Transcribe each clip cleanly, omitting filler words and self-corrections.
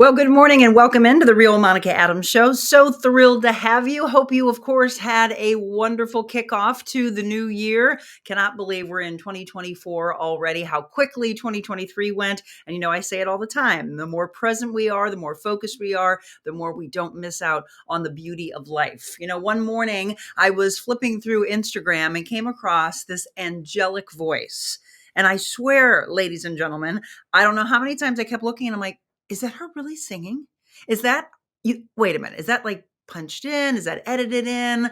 Well, good morning and welcome into the Real Monica Adams Show. So thrilled to have you. Hope you, of course, had a wonderful kickoff to the new year. Cannot believe we're in 2024 already, how quickly 2023 went. And I say it all the time. The more present we are, the more focused we are, the more we don't miss out on the beauty of life. One morning I was flipping through Instagram and came across this angelic voice. And I swear, ladies and gentlemen, I don't know how many times I kept looking and I'm like, is that her really singing? Is that you? Wait a minute. Is that like punched in? Is that edited in?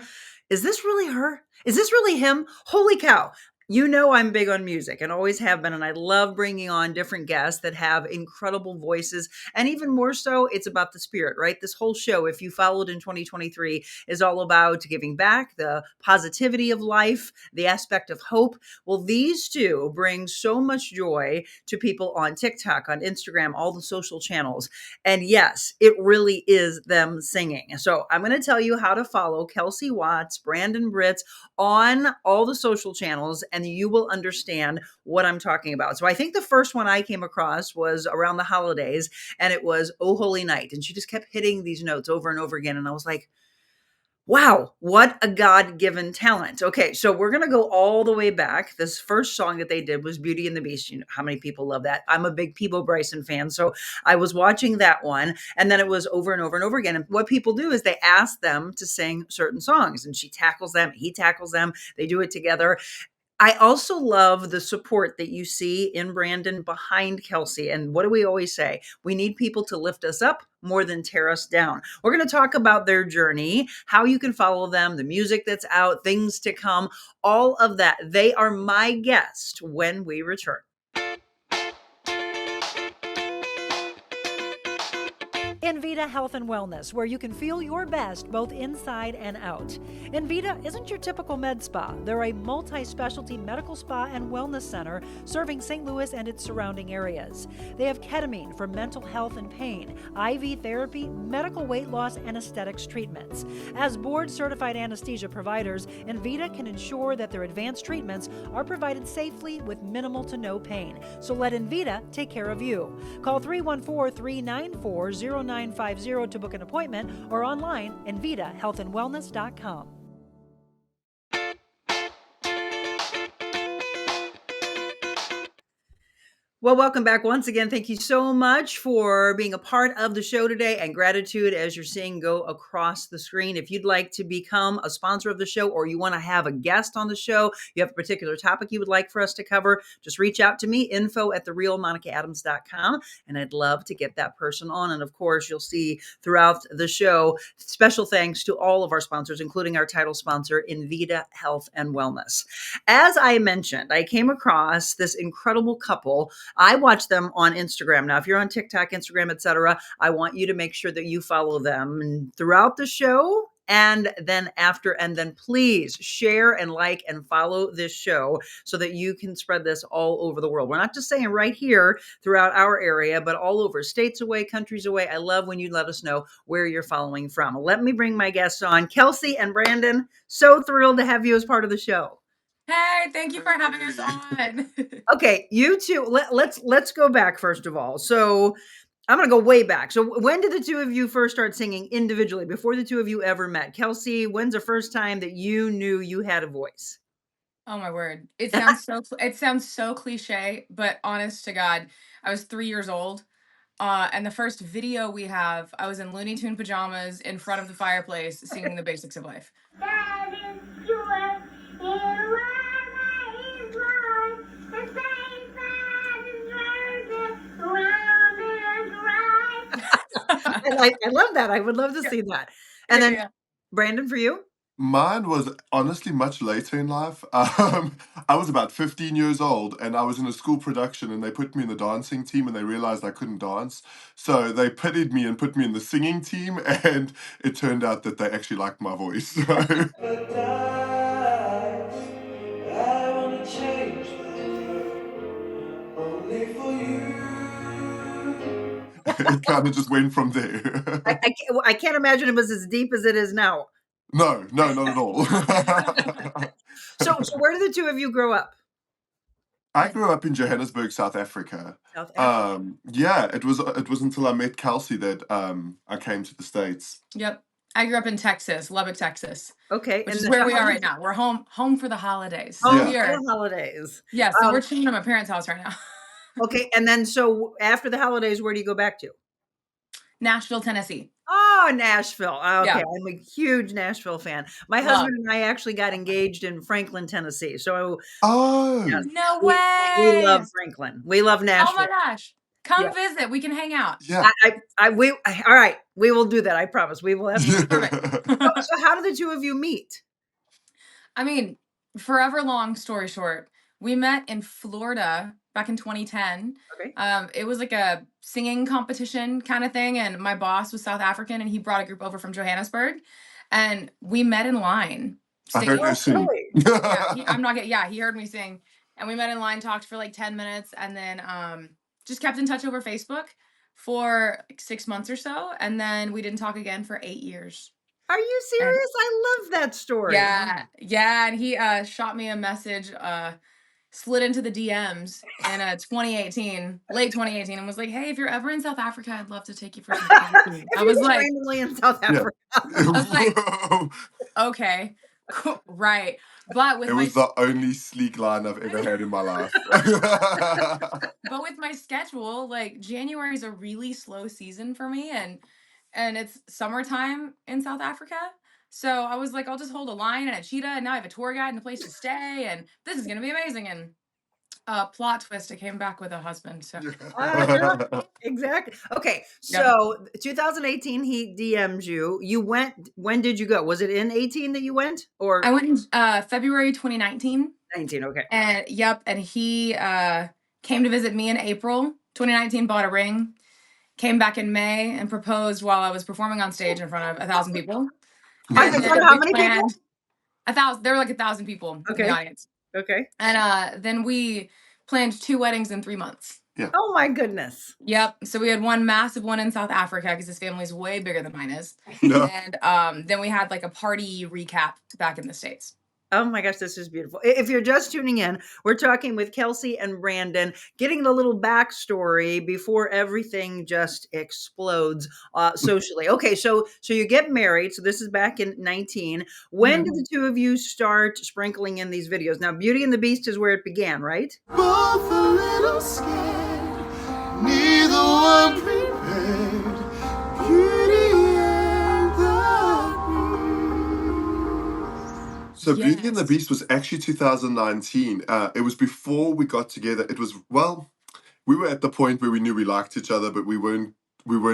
Is this really her? Is this really him? Holy cow. I'm big on music and always have been. And I love bringing on different guests that have incredible voices. And even more so, it's about the spirit, right? This whole show, if you followed in 2023, is all about giving back, the positivity of life, the aspect of hope. Well, these two bring so much joy to people on TikTok, on Instagram, all the social channels. And yes, it really is them singing. So I'm going to tell you how to follow Kelsey Watts, Brandon Britz on all the social channels, and you will understand what I'm talking about. So I think the first one I came across was around the holidays, and it was Oh Holy Night. And she just kept hitting these notes over and over again. And I was like, wow, what a God-given talent. Okay, so we're going to go all the way back. This first song that they did was Beauty and the Beast. You know how many people love that? I'm a big Peebo Bryson fan, so I was watching that one, and then it was over and over and over again. And what people do is they ask them to sing certain songs, and she tackles them, he tackles them, they do it together. I also love the support that you see in Brandon behind Kelsey. And what do we always say? We need people to lift us up more than tear us down. We're going to talk about their journey, how you can follow them, the music that's out, things to come, all of that. They are my guest when we return. Envita Health and Wellness, where you can feel your best both inside and out. Envita isn't your typical med spa. They're a multi-specialty medical spa and wellness center serving St. Louis and its surrounding areas. They have ketamine for mental health and pain, IV therapy, medical weight loss, and aesthetics treatments. As board-certified anesthesia providers, Envita can ensure that their advanced treatments are provided safely with minimal to no pain. So let Envita take care of you. Call 314-394-0950 to book an appointment or online envitahealthandwellness.com. Well, welcome back once again. Thank you so much for being a part of the show today, and gratitude as you're seeing go across the screen. If you'd like to become a sponsor of the show, or you want to have a guest on the show, you have a particular topic you would like for us to cover, just reach out to me, info@TheRealMonicaAdams.com, and I'd love to get that person on. And of course, you'll see throughout the show, special thanks to all of our sponsors, including our title sponsor, Envita Health and Wellness. As I mentioned, I came across this incredible couple. I watch them on Instagram. Now, if you're on TikTok, Instagram, etc., I want you to make sure that you follow them. And throughout the show and then after, and then please share and like and follow this show so that you can spread this all over the world. We're not just saying right here throughout our area, but all over, states away, countries away. I love when you let us know where you're following from. Let me bring my guests on. Kelsey and Brandon, so thrilled to have you as part of the show. Hey, thank you for having us on. Okay, you two, let's go back first of all. So I'm going to go way back. So when did the two of you first start singing individually before the two of you ever met? Kelsey, when's the first time that you knew you had a voice? Oh my word. It sounds so cliche, but honest to God, I was 3 years old. And the first video we have, I was in Looney Tune pajamas in front of the fireplace singing the basics of life. That is joy, in weather is Lord, the saints that is risen, round is right. I love that. I would love to see that. And then Brandon, for you? Mine was honestly much later in life. I was about 15 years old and I was in a school production and they put me in the dancing team and they realized I couldn't dance. So they pitied me and put me in the singing team and it turned out that they actually liked my voice. So But I wanna change only for you. it kind of just went from there. I can't imagine it was as deep as it is now. No, not at all. So where did the two of you grow up? I grew up in Johannesburg, South Africa. South Africa. Yeah, it was until I met Kelsey that I came to the States. Yep. I grew up in Texas, Lubbock, Texas, Okay, which and is where we how are did right now. We're home for the holidays. So home Yeah. we for are, the holidays. yeah, so we're chilling at my parents' house right now. Okay, and then so after the holidays, where do you go back to? Nashville, Tennessee. Oh, Nashville. Okay, Yeah. I'm a huge Nashville fan. My Love. husband and I actually got engaged in Franklin, Tennessee. So Oh, yes, No we love way. Franklin. We love Oh Nashville. my gosh. Come Yeah. visit. We can hang out. yeah. All right, we will do that. I promise. We will have. Perfect. So how did the two of you meet? I mean, forever long story short, we met in Florida back in 2010. Okay. It was like a singing competition kind of thing, and my boss was South African, and he brought a group over from Johannesburg, and we met in line. I heard her Singing. sing. Yeah, he heard me sing, and we met in line, talked for like 10 minutes, and then just kept in touch over Facebook for like 6 months or so, and then we didn't talk again for 8 years. Are you serious? I love that story. Yeah, and he shot me a message, slid into the DMs in 2018, late 2018, and was like, "Hey, if you're ever in South Africa, I'd love to take you for some camping." If I you was just like, randomly in South Yeah. Africa. I was like, okay, cool, right. But with It was the only sleek line I've ever had in my life. but with my schedule, like January is a really slow season for me, and it's summertime in South Africa. So I was like, I'll just hold a line and a cheetah, and now I have a tour guide and a place to stay, and this is gonna be amazing. And plot twist, I came back with a husband. So Exactly. Okay, so 2018, he DM'd you. You went. When did you go? Was it in 18 that you went, or I went in February 2019. 19? Okay. And yep, and he came to visit me in April 2019, bought a ring, came back in May and proposed while I was performing on stage in front of 1,000 people. In front of how many people? 1,000. There were like 1,000 people in Okay. the audience. Okay. And then we planned 2 weddings in 3 months. Oh my goodness. Yep. So we had one massive one in South Africa because his family's way bigger than mine is. No. And then we had like a party recap back in the States. Oh my gosh, this is beautiful. If you're just tuning in, we're talking with Kelsey and Brandon, getting the little backstory before everything just explodes socially. Okay, so you get married. So this is back in 19. When did the two of you start sprinkling in these videos? Now, Beauty and the Beast is where it began, right? Both a little scared, neither one prepared. Beauty and the Beast. So Beauty and the Yes. Beast was actually 2019. It was before we got together. It was, well, we were at the point where we knew we liked each other, but we weren't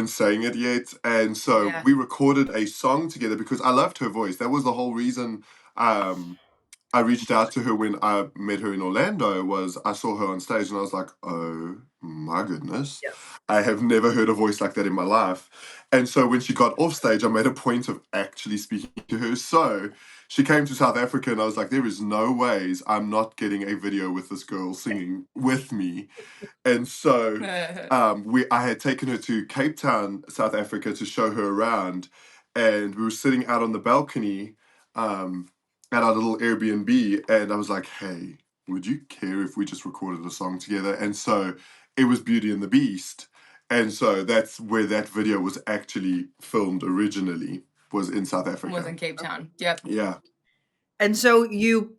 saying it yet. And so Yeah. we recorded a song together because I loved her voice. That was the whole reason I reached out to her when I met her in Orlando. Was I saw her on stage and I was like, oh my goodness. Yes. I have never heard a voice like that in my life. And so when she got off stage, I made a point of actually speaking to her. So she came to South Africa and I was like, there is no ways I'm not getting a video with this girl singing with me. And so I had taken her to Cape Town, South Africa to show her around. And we were sitting out on the balcony at our little Airbnb. And I was like, hey, would you care if we just recorded a song together? And so it was Beauty and the Beast. And so that's where that video was actually filmed originally, was in South Africa. Was in Cape Town. Yep. Yeah. And so you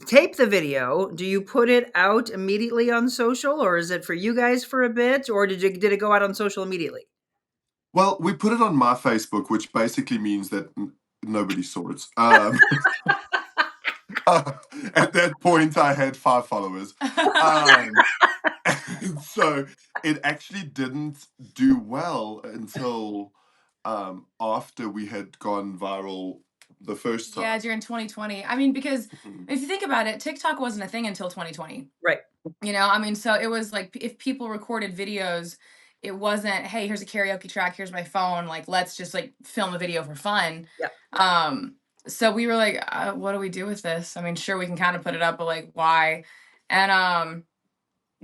tape the video. Do you put it out immediately on social, or is it for you guys for a bit, or did it go out on social immediately? Well, we put it on my Facebook, which basically means that nobody saw it. At that point, I had 5 followers. So it actually didn't do well until after we had gone viral the first time. Yeah, during 2020. I mean, because if you think about it, TikTok wasn't a thing until 2020. Right. You know, I mean, so it was like if people recorded videos, it wasn't, hey, here's a karaoke track, here's my phone, like let's just like film a video for fun. Yeah. So we were like, what do we do with this? I mean, sure, we can kind of put it up, but like, why? And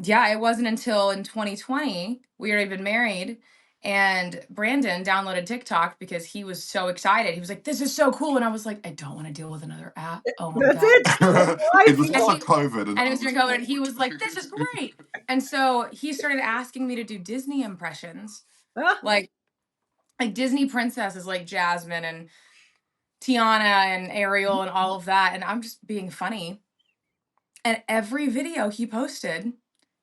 yeah, it wasn't until in 2020 we had already been married, And Brandon downloaded TikTok because he was so excited. He was like, "This is so cool," and I was like, "I don't want to deal with another app. Oh my That's god!" it. That's how I It was feel. also COVID, And it was during COVID, and he bored. was like, "This is great." And so he started asking me to do Disney impressions, Huh? like Disney princesses, like Jasmine and Tiana and Ariel and all of that. And I'm just being funny. And every video he posted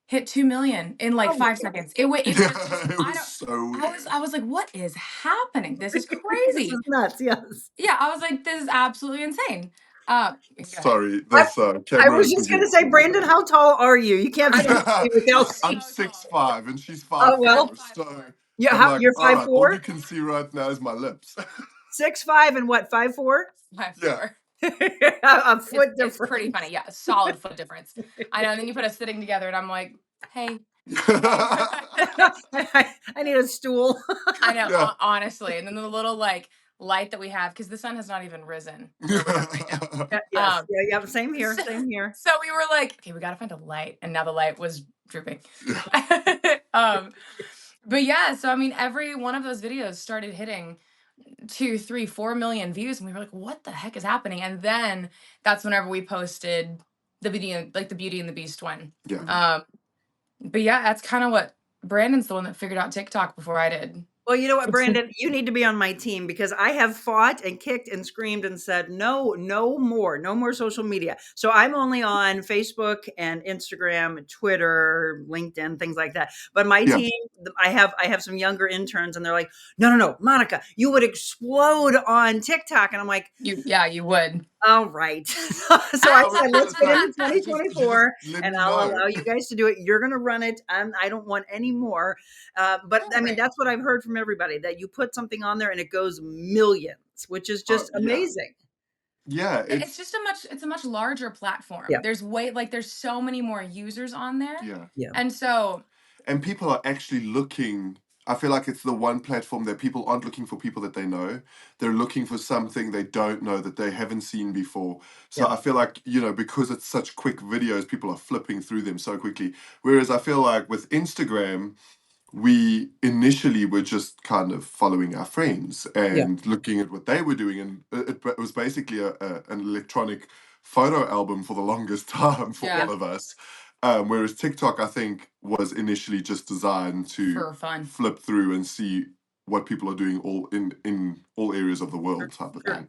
hit 2 million in like Oh my 5 seconds. It was Yeah, just it I was don't. so I was like, what is happening? This is This crazy. is nuts. Yes. Yeah, I was like, this is absolutely insane. Go ahead. sorry. I, This I camera was is just busy going to say, recording. Brandon, how tall are you? You can't I say am me with so Kelsey. I'm so tall. 6'5" and she's Oh, well. 5'4", so Yeah, I'm like, you're all right, all 5'4", you can see right now is my lips. 6'5", and what, 5'4"? 5'4". A foot It's pretty difference. funny. Yeah, a solid foot difference. I know. And then you put us sitting together, and I'm like, hey. I need a stool. I know, Yeah. honestly. And then the little like light that we have, because the sun has not even risen where we are right now. Yes. Yeah. Same here. So, Same here. so we were like, okay, we got to find a light. And now the light was drooping. But yeah, so I mean, every one of those videos started hitting 2, 3, 4 million views. And we were like, what the heck is happening? And then that's whenever we posted the video, like the Beauty and the Beast one. Yeah. But yeah, that's kind of what Brandon's the one that figured out TikTok before I did. Well, you know what, Brandon, you need to be on my team because I have fought and kicked and screamed and said, no more social media. So I'm only on Facebook and Instagram, Twitter, LinkedIn, things like that. But my Yeah. team, I have some younger interns and they're like, no, Monica, you would explode on TikTok. And I'm like, You would. all right. So I said, let's get into You just 2024 let and me I'll know. allow you guys to do it. You're going to run it. I don't want any more. But I mean, that's what I've heard from everybody, that you put something on there and it goes millions, which is just Yeah. amazing. Yeah, It's just a much larger platform. Yeah. There's so many more users on there. yeah. And so And people are actually looking. I feel like it's the one platform that people aren't looking for people that they know. They're looking for something they don't know, that they haven't seen before. So Yeah. I feel like, because it's such quick videos, people are flipping through them so quickly. Whereas I feel like with Instagram, we initially were just kind of following our friends and looking at what they were doing. And it was basically an electronic photo album for the longest time for Yeah. all of us. Whereas TikTok, I think, was initially just designed to for fun. flip through and see what people are doing all in all areas of the world type of Sure. thing.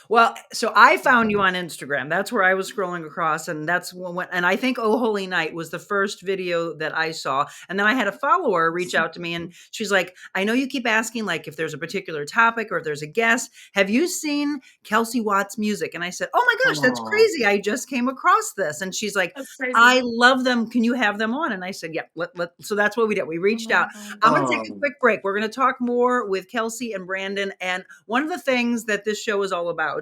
Well, so I found you on Instagram. That's where I was scrolling across, and that's when and I think "Oh Holy Night" was the first video that I saw. And then I had a follower reach out to me, and she's like, "I know you keep asking, like, if there's a particular topic or if there's a guest. Have you seen Kelsey Watts' music?" And I said, "Oh my gosh, that's Aw. crazy! I just came across this." And she's like, That's crazy. "I love them. Can you have them on?" And I said, "Yeah." So that's what we did. We reached out. I'm going to take a quick break. We're going to talk more with Kelsey and Brandon. And one of the things that this show is all about,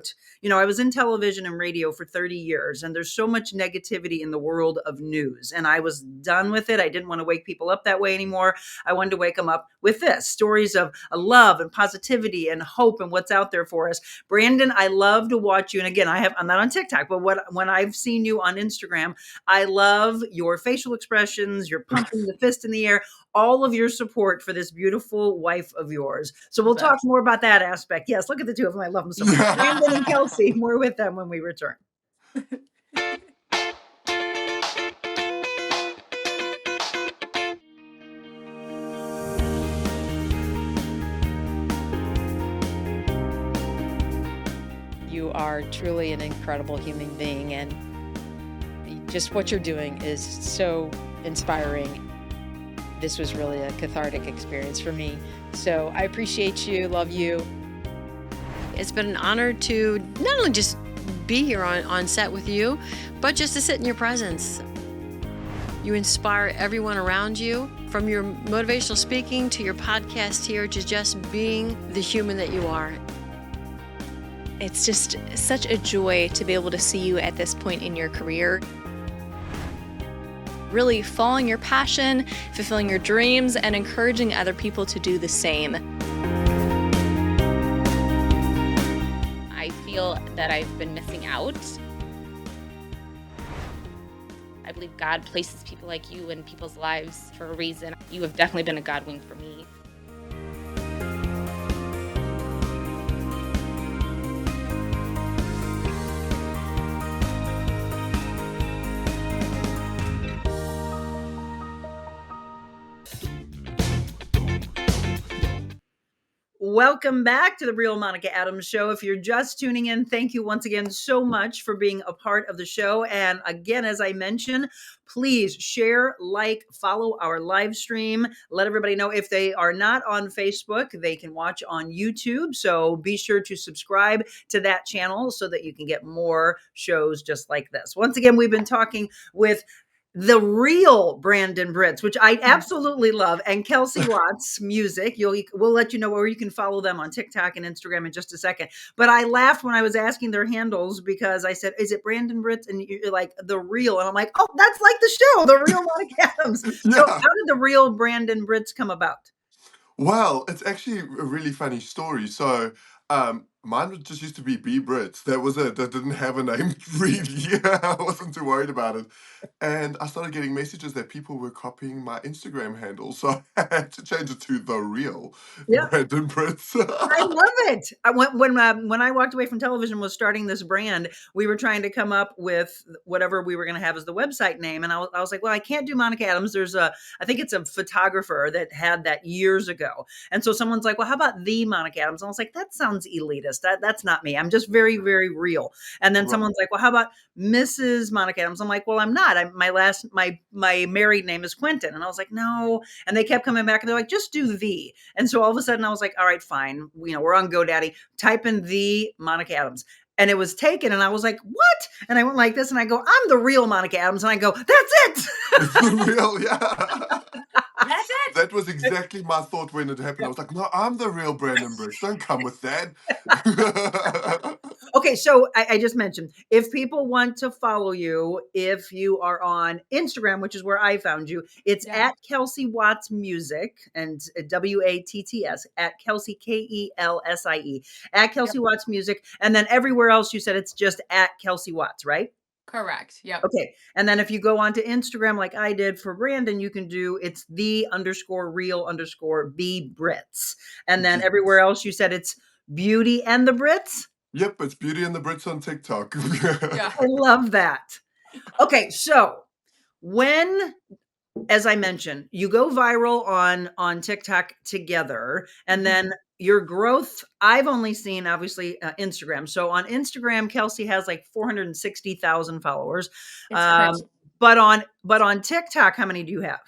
I was in television and radio for 30 years, and there's so much negativity in the world of news. And I was done with it. I didn't want to wake people up that way anymore. I wanted to wake them up with this stories of love and positivity and hope and what's out there for us. Brandon, I love to watch you. And again, I'm not on TikTok, but when I've seen you on Instagram, I love your facial expressions, your pumping the fist in the air, all of your support for this beautiful wife of yours. So we'll talk more about that aspect. Yes, look at the two of them. I love them so much. Brandon and Kelsey, more with them when we return. You are truly an incredible human being, and just what you're doing is so inspiring. This was really a cathartic experience for me. So I appreciate you, love you. It's been an honor to not only just be here on set with you, but just to sit in your presence. You inspire everyone around you, from your motivational speaking to your podcast here, to just being the human that you are. It's just such a joy to be able to see you at this point in your career. Really following your passion, fulfilling your dreams, and encouraging other people to do the same. I feel that I've been missing out. I believe God places people like you in people's lives for a reason. You have definitely been a God wink for me. Welcome back to the Real Monica Adams Show. If you're just tuning in, thank you once again so much for being a part of the show. And again, as I mentioned, please share, like, follow our live stream. Let everybody know if they are not on Facebook, they can watch on YouTube. So be sure to subscribe to that channel so that you can get more shows just like this. Once again, we've been talking with the real Brandon Britts, which I absolutely love, and Kelsey Watts Music. We'll let you know where you can follow them on TikTok and Instagram in just a second. But I laughed when I was asking their handles because I said, "Is it Brandon Britts?" And you're like, "The real," and I'm like, "Oh, that's like the show, The Real Monica Adams." So, how Yeah. did the real Brandon Britts come about? Well, it's actually a really funny story. So, mine just used to be B Brits. That didn't have a name really. I wasn't too worried about it. And I started getting messages that people were copying my Instagram handle. So I had to change it to the real Yeah. Brandon Brits. I love it. When I walked away from television was starting this brand, we were trying to come up with whatever we were going to have as the website name, and I was like, well, I can't do Monica Adams. I think it's a photographer that had that years ago, and so someone's like, well, how about the Monica Adams? And I was like, that sounds elitist. That's not me. I'm just very very real. And then Right. someone's like, well, how about Mrs. Monica Adams? I'm like, well, I'm not. My married name is Quentin, and I was like, no. And they kept coming back, and they're like, just do the. And so all of a sudden I was like, all right, fine. We're on GoDaddy. Type in the Monica Adams. And it was taken. And I was like, what? And I went like this and I go, I'm the real Monica Adams. And I go, that's it. It's the real, yeah. That's it. That was exactly my thought when it happened. I was like, no, I'm the real Brandon Brits. Don't come with that. Okay, so I just mentioned, if people want to follow you, if you are on Instagram, which is where I found you, it's Yeah. at Kelsey Watts Music, and WATTS, at Kelsey, KELSIE, at Kelsey Watts Music. And then everywhere else you said it's just at Kelsey Watts, right? Correct. Yep. Okay. And then if you go onto Instagram like I did for Brandon, you can do it's the_real_B Brits. And then everywhere else you said it's Beauty and the Brits. Yep, it's Beauty and the Brits on TikTok. Yeah. I love that. Okay, so when, as I mentioned, you go viral on TikTok together, and then your growth, I've only seen obviously Instagram. So on Instagram, Kelsey has like 460,000 followers. It's crazy. But on TikTok, how many do you have?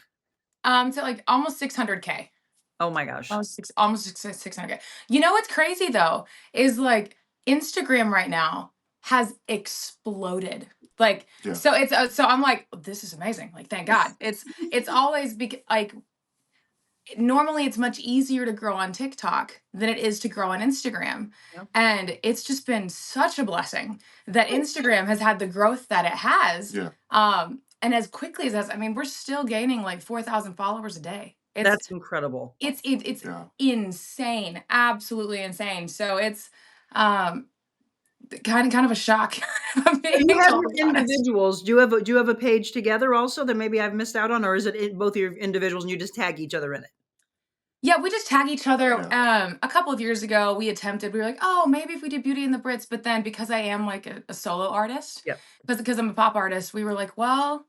So like almost 600K. Oh my gosh. Almost 600K. You know what's crazy though is like Instagram right now has exploded. Like Yeah. so it's so I'm like, this is amazing. Like thank God. It's always like normally it's much easier to grow on TikTok than it is to grow on Instagram. Yep. And it's just been such a blessing that Instagram has had the growth that it has. Yeah. And as quickly as I mean, we're still gaining like 4,000 followers a day. That's incredible. It's Yeah. insane, absolutely insane. So it's kind of a shock. You have your individuals. Do you have a page together also that maybe I've missed out on, or is it both your individuals and you just tag each other in it? Yeah, we just tag each other. Yeah. A couple of years ago, we were like, oh, maybe if we did Beauty and the Brits, but then because I am like a solo artist, Yep. because I'm a pop artist, we were like, well,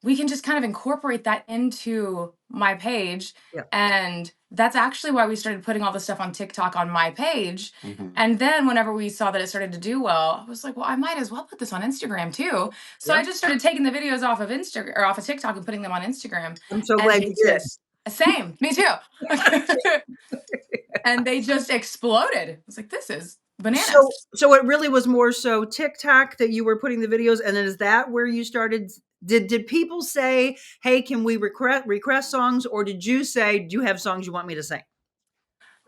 we can just kind of incorporate that into my page. Yeah. And that's actually why we started putting all the stuff on TikTok on my page. Mhm. And then whenever we saw that it started to do well, I was like, well, I might as well put this on Instagram too. So Yeah. I just started taking the videos off of Instagram or off of TikTok and putting them on Instagram. I'm so And glad they you did. Same, me too. And they just exploded. I was like, this is bananas. So it really was more so TikTok that you were putting the videos, and then is that where you started? Did people say, "Hey, can we request songs?" Or did you say, "Do you have songs you want me to sing?"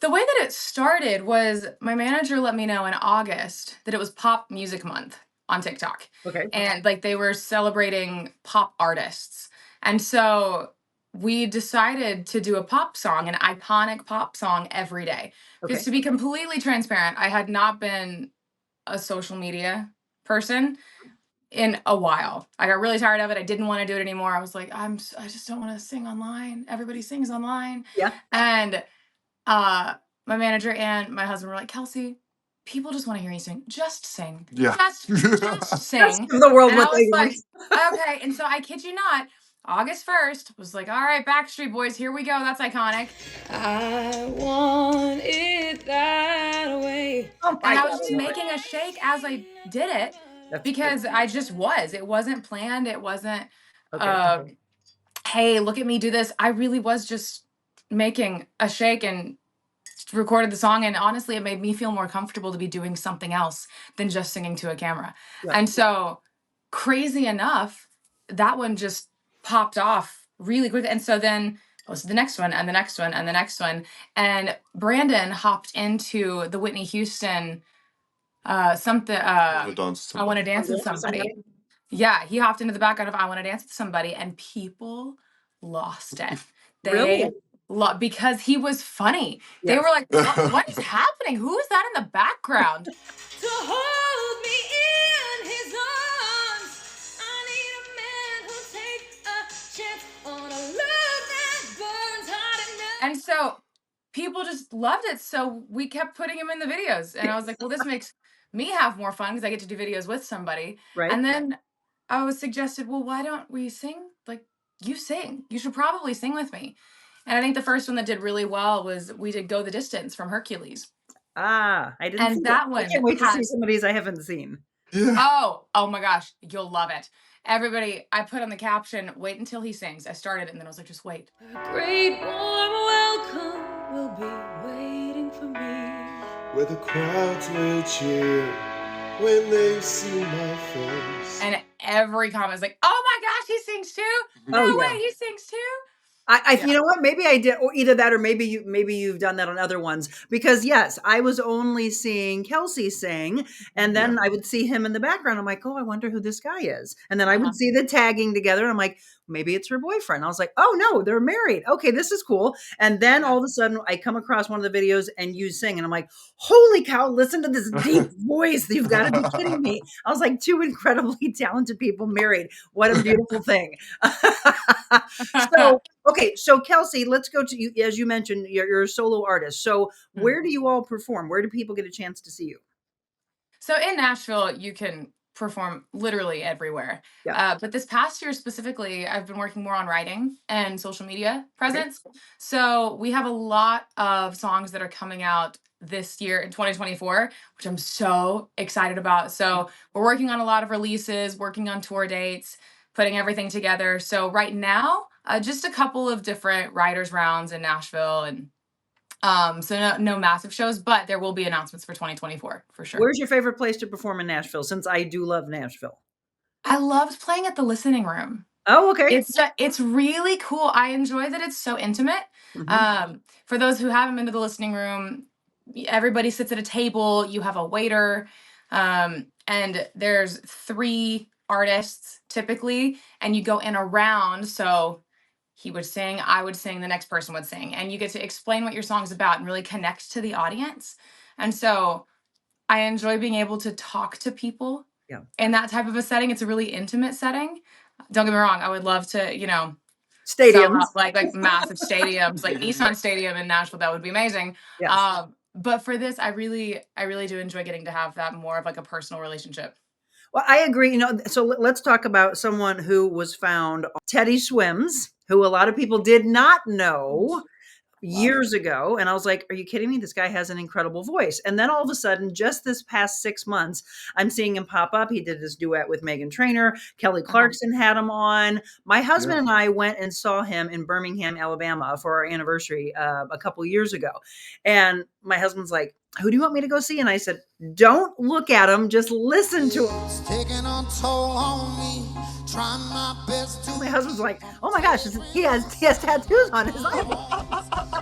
The way that it started was my manager let me know in August that it was Pop Music Month on TikTok. Okay. And like they were celebrating pop artists. And so we decided to do a pop song, an iconic pop song every day. Because Okay. to be completely transparent, I had not been a social media person in a while. I got really tired of it. I didn't want to do it anymore. I was like, I just don't want to sing online. Everybody sings online. Yeah. And my manager and my husband were like, Kelsey, people just want to hear you sing. Just sing. Yeah. Just sing. Just give the world And I what they was want. like, okay. And so I kid you not, August 1st, was like, all right, Backstreet Boys, here we go. That's iconic. I want it that way. Oh And my I was just God. making a shake as I did it That's because I just was. It wasn't planned. It wasn't, okay. hey, look at me do this. I really was just making a shake and recorded the song. And honestly, it made me feel more comfortable to be doing something else than just singing to a camera. Yeah. And so, crazy enough, that one just popped off really quick. And so then posted the next one and the next one and the next one. And Brandon hopped into the Whitney Houston something I wanna dance to I want to somebody. dance with somebody. Yeah, he hopped into the background of I Want to Dance with Somebody, and people lost it. Really? They because he was funny. They Yes. were like, what is happening? Who is that in the background? To hold me in his arms. I need a man who'll take a chance on a love that burns hot enough. And so people just loved it. So we kept putting him in the videos. And I was like, well, this makes me have more fun because I get to do videos with somebody. Right. And then I was suggested, well, why don't we sing? Like, you sing. You should probably sing with me. And I think the first one that did really well was we did Go the Distance from Hercules. I didn't see And that I one can't wait to see has, some of these I haven't seen. Yeah. oh my gosh, you'll love it. Everybody, I put on the caption, wait until he sings. I started it and then I was like, just wait. A great warm welcome will be waiting for me. Where the crowds will cheer when they see my face. And every comment is like, oh my gosh, he sings too? No Oh, way, yeah. he sings too? You know what? Maybe I did, or either that, or maybe you've done that on other ones. Because yes, I was only seeing Kelsey sing, and then I would see him in the background. I'm like, oh, I wonder who this guy is. And then I would see the tagging together, and I'm like, maybe it's her boyfriend. I was like, oh no, they're married. Okay, this is cool. And then all of a sudden, I come across one of the videos, and you sing, and I'm like, holy cow! Listen to this deep voice. You've got to be kidding me. I was like, two incredibly talented people married. What a beautiful thing. So. Okay, so Kelsey, let's go to you. As you mentioned, you're a solo artist. So where do you all perform? Where do people get a chance to see you? So in Nashville, you can perform literally everywhere. Yeah. But this past year specifically, I've been working more on writing and social media presence. So we have a lot of songs that are coming out this year in 2024, which I'm so excited about. So we're working on a lot of releases, working on tour dates, putting everything together. So right now, just a couple of different writers rounds in Nashville, and so no massive shows, but there will be announcements for 2024 for sure. Where's your favorite place to perform in Nashville? Since I do love Nashville. I loved playing at the listening room. Oh, okay. It's really cool. I enjoy that it's so intimate. For those who haven't been to the listening room, everybody sits at a table. You have a waiter, and there's 3 artists typically, and you go in a round. So he would sing, I would sing, the next person would sing, and you get to explain what your song's about and really connect to the audience. And so I enjoy being able to talk to people in that type of a setting. It's a really intimate setting. Don't get me wrong, I would love to, sell Stadiums. out like massive stadiums, like Nissan Stadium in Nashville. That would be amazing. Yes. But for this, I really do enjoy getting to have that more of like a personal relationship. Well, I agree. So let's talk about someone who was found. Teddy Swims, who a lot of people did not know years ago. And I was like, are you kidding me? This guy has an incredible voice. And then all of a sudden, just this past 6 months, I'm seeing him pop up. He did this duet with Meghan Trainor. Kelly Clarkson had him on. My husband and I went and saw him in Birmingham, Alabama for our anniversary a couple years ago. And my husband's like, who do you want me to go see? And I said, don't look at him. Just listen to him. It's taking a toll on me, trying my best to. My husband's like, oh my gosh, he has tattoos on his eyeball.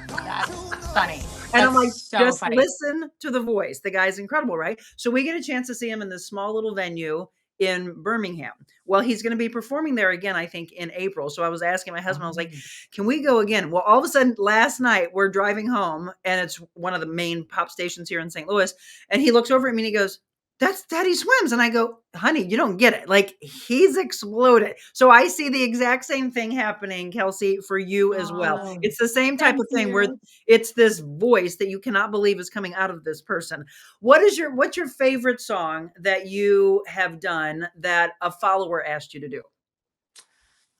That's funny. And I'm like, so just funny. listen to the voice. The guy's incredible, right? So we get a chance to see him in this small little venue in Birmingham. Well, he's going to be performing there again, I think, in April. So I was asking my husband, I was like, can we go again? Well, all of a sudden, last night, we're driving home, and it's one of the main pop stations here in St. Louis. And he looks over at me and he goes, that's Teddy Swims. And I go, honey, you don't get it. Like, he's exploded. So I see the exact same thing happening, Kelsey, for you as well. It's the same type of thing where it's this voice that you cannot believe is coming out of this person. What's your favorite song that you have done that a follower asked you to do?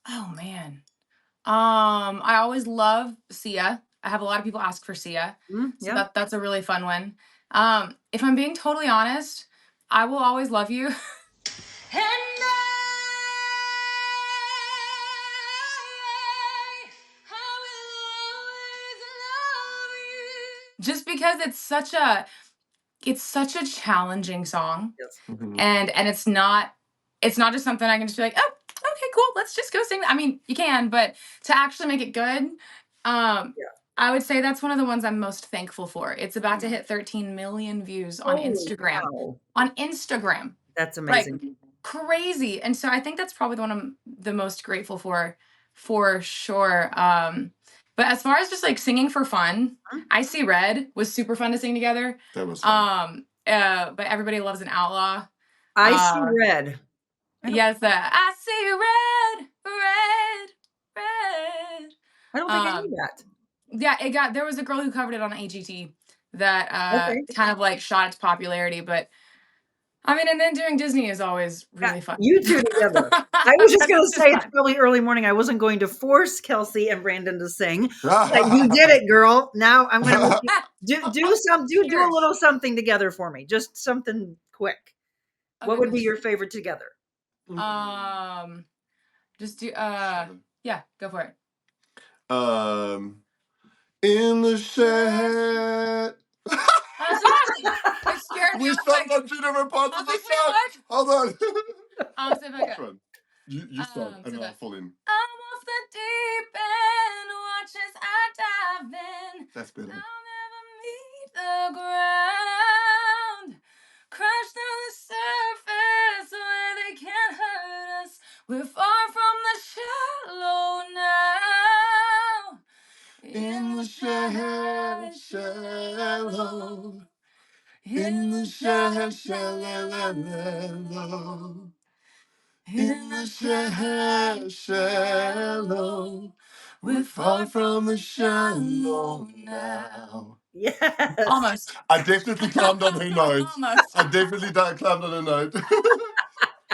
Oh man. I always love Sia. I have a lot of people ask for Sia. So Yeah. that's a really fun one. If I'm being totally honest, I Will Always Love You. And I will always love you. Just because it's such a challenging song. Yes. And it's not just something I can just be like, oh, okay, cool, let's just go sing. I mean, you can, but to actually make it good, I would say that's one of the ones I'm most thankful for. It's about to hit 13 million views on Instagram. Wow. On Instagram. That's Like amazing. crazy. And so I think that's probably the one I'm the most grateful for sure. But as far as just like singing for fun, I See Red was super fun to sing together. That was fun. But Everybody Loves an Outlaw. I See Red. Yes, I see red, red, red. I don't think I knew that. Yeah, there was a girl who covered it on AGT that Okay. kind of like shot its popularity, but I mean, and then doing Disney is always really fun. You two together. I was just going to say it's probably early morning. I wasn't going to force Kelsey and Brandon to sing, but you did it, girl. Now I'm going to do a little something together for me. Just something quick. What would be your favorite together? Just do yeah, go for it. In the shed. It scared me. We stopped on 2 different parts of the song. Hold on. See if I Which one? You start and I'll fall in. I'm off the deep end, watch as I dive in. That's better. I'll never meet the ground. Crash through the surface where they can't hurt us. We're far from the shallow now. In the shallow. In the shallow. In the shallow. We're far from the shallow now. Yes. Almost. I definitely climbed on her note. Almost. I definitely climbed on her note.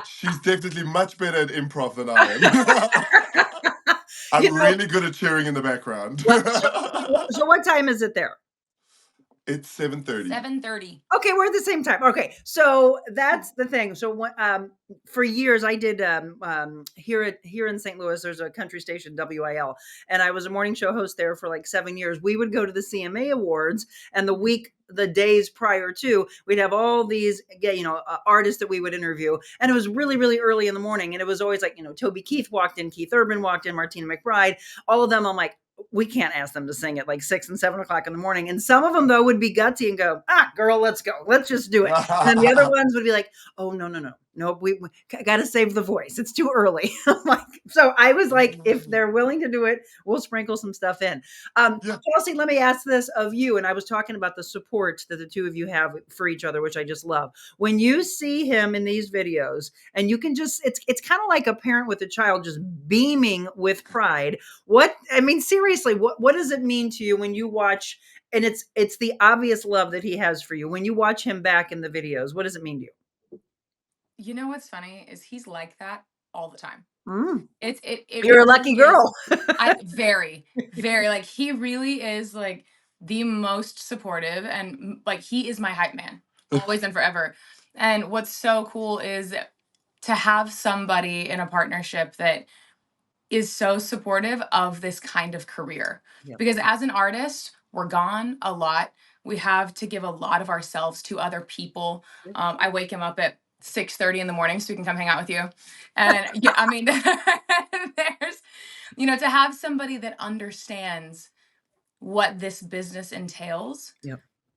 She's definitely much better at improv than I am. I'm really good at cheering in the background. So what time is it there? It's 7:30. 7:30. Okay, we're at the same time. Okay, so that's the thing. So for years I did here in St. Louis. There's a country station, WIL, and I was a morning show host there for like 7 years. We would go to the CMA Awards, and the days prior to, we'd have all these artists that we would interview, and it was really, really early in the morning, and it was always like Toby Keith walked in, Keith Urban walked in, Martina McBride, all of them. I'm like, we can't ask them to sing at like 6 and 7 o'clock in the morning. And some of them though would be gutsy and go, girl, let's go. Let's just do it. And then the other ones would be like, oh, no, we got to save the voice. It's too early. So I was like, if they're willing to do it, we'll sprinkle some stuff in. Chelsea, let me ask this of you. And I was talking about the support that the two of you have for each other, which I just love. When you see him in these videos and you can just, it's kind of like a parent with a child just beaming with pride. Seriously, what does it mean to you when you watch, and it's the obvious love that he has for you, when you watch him back in the videos? What does it mean to you? You know what's funny is he's like that all the time. You're a lucky girl. Very, very, like, he really is like the most supportive, and like he is my hype man always and forever. And what's so cool is to have somebody in a partnership that is so supportive of this kind of career. Yep. Because as an artist, we're gone a lot. We have to give a lot of ourselves to other people. I wake him up at 6:30 in the morning so we can come hang out with you. And yeah, I mean, there's, to have somebody that understands what this business entails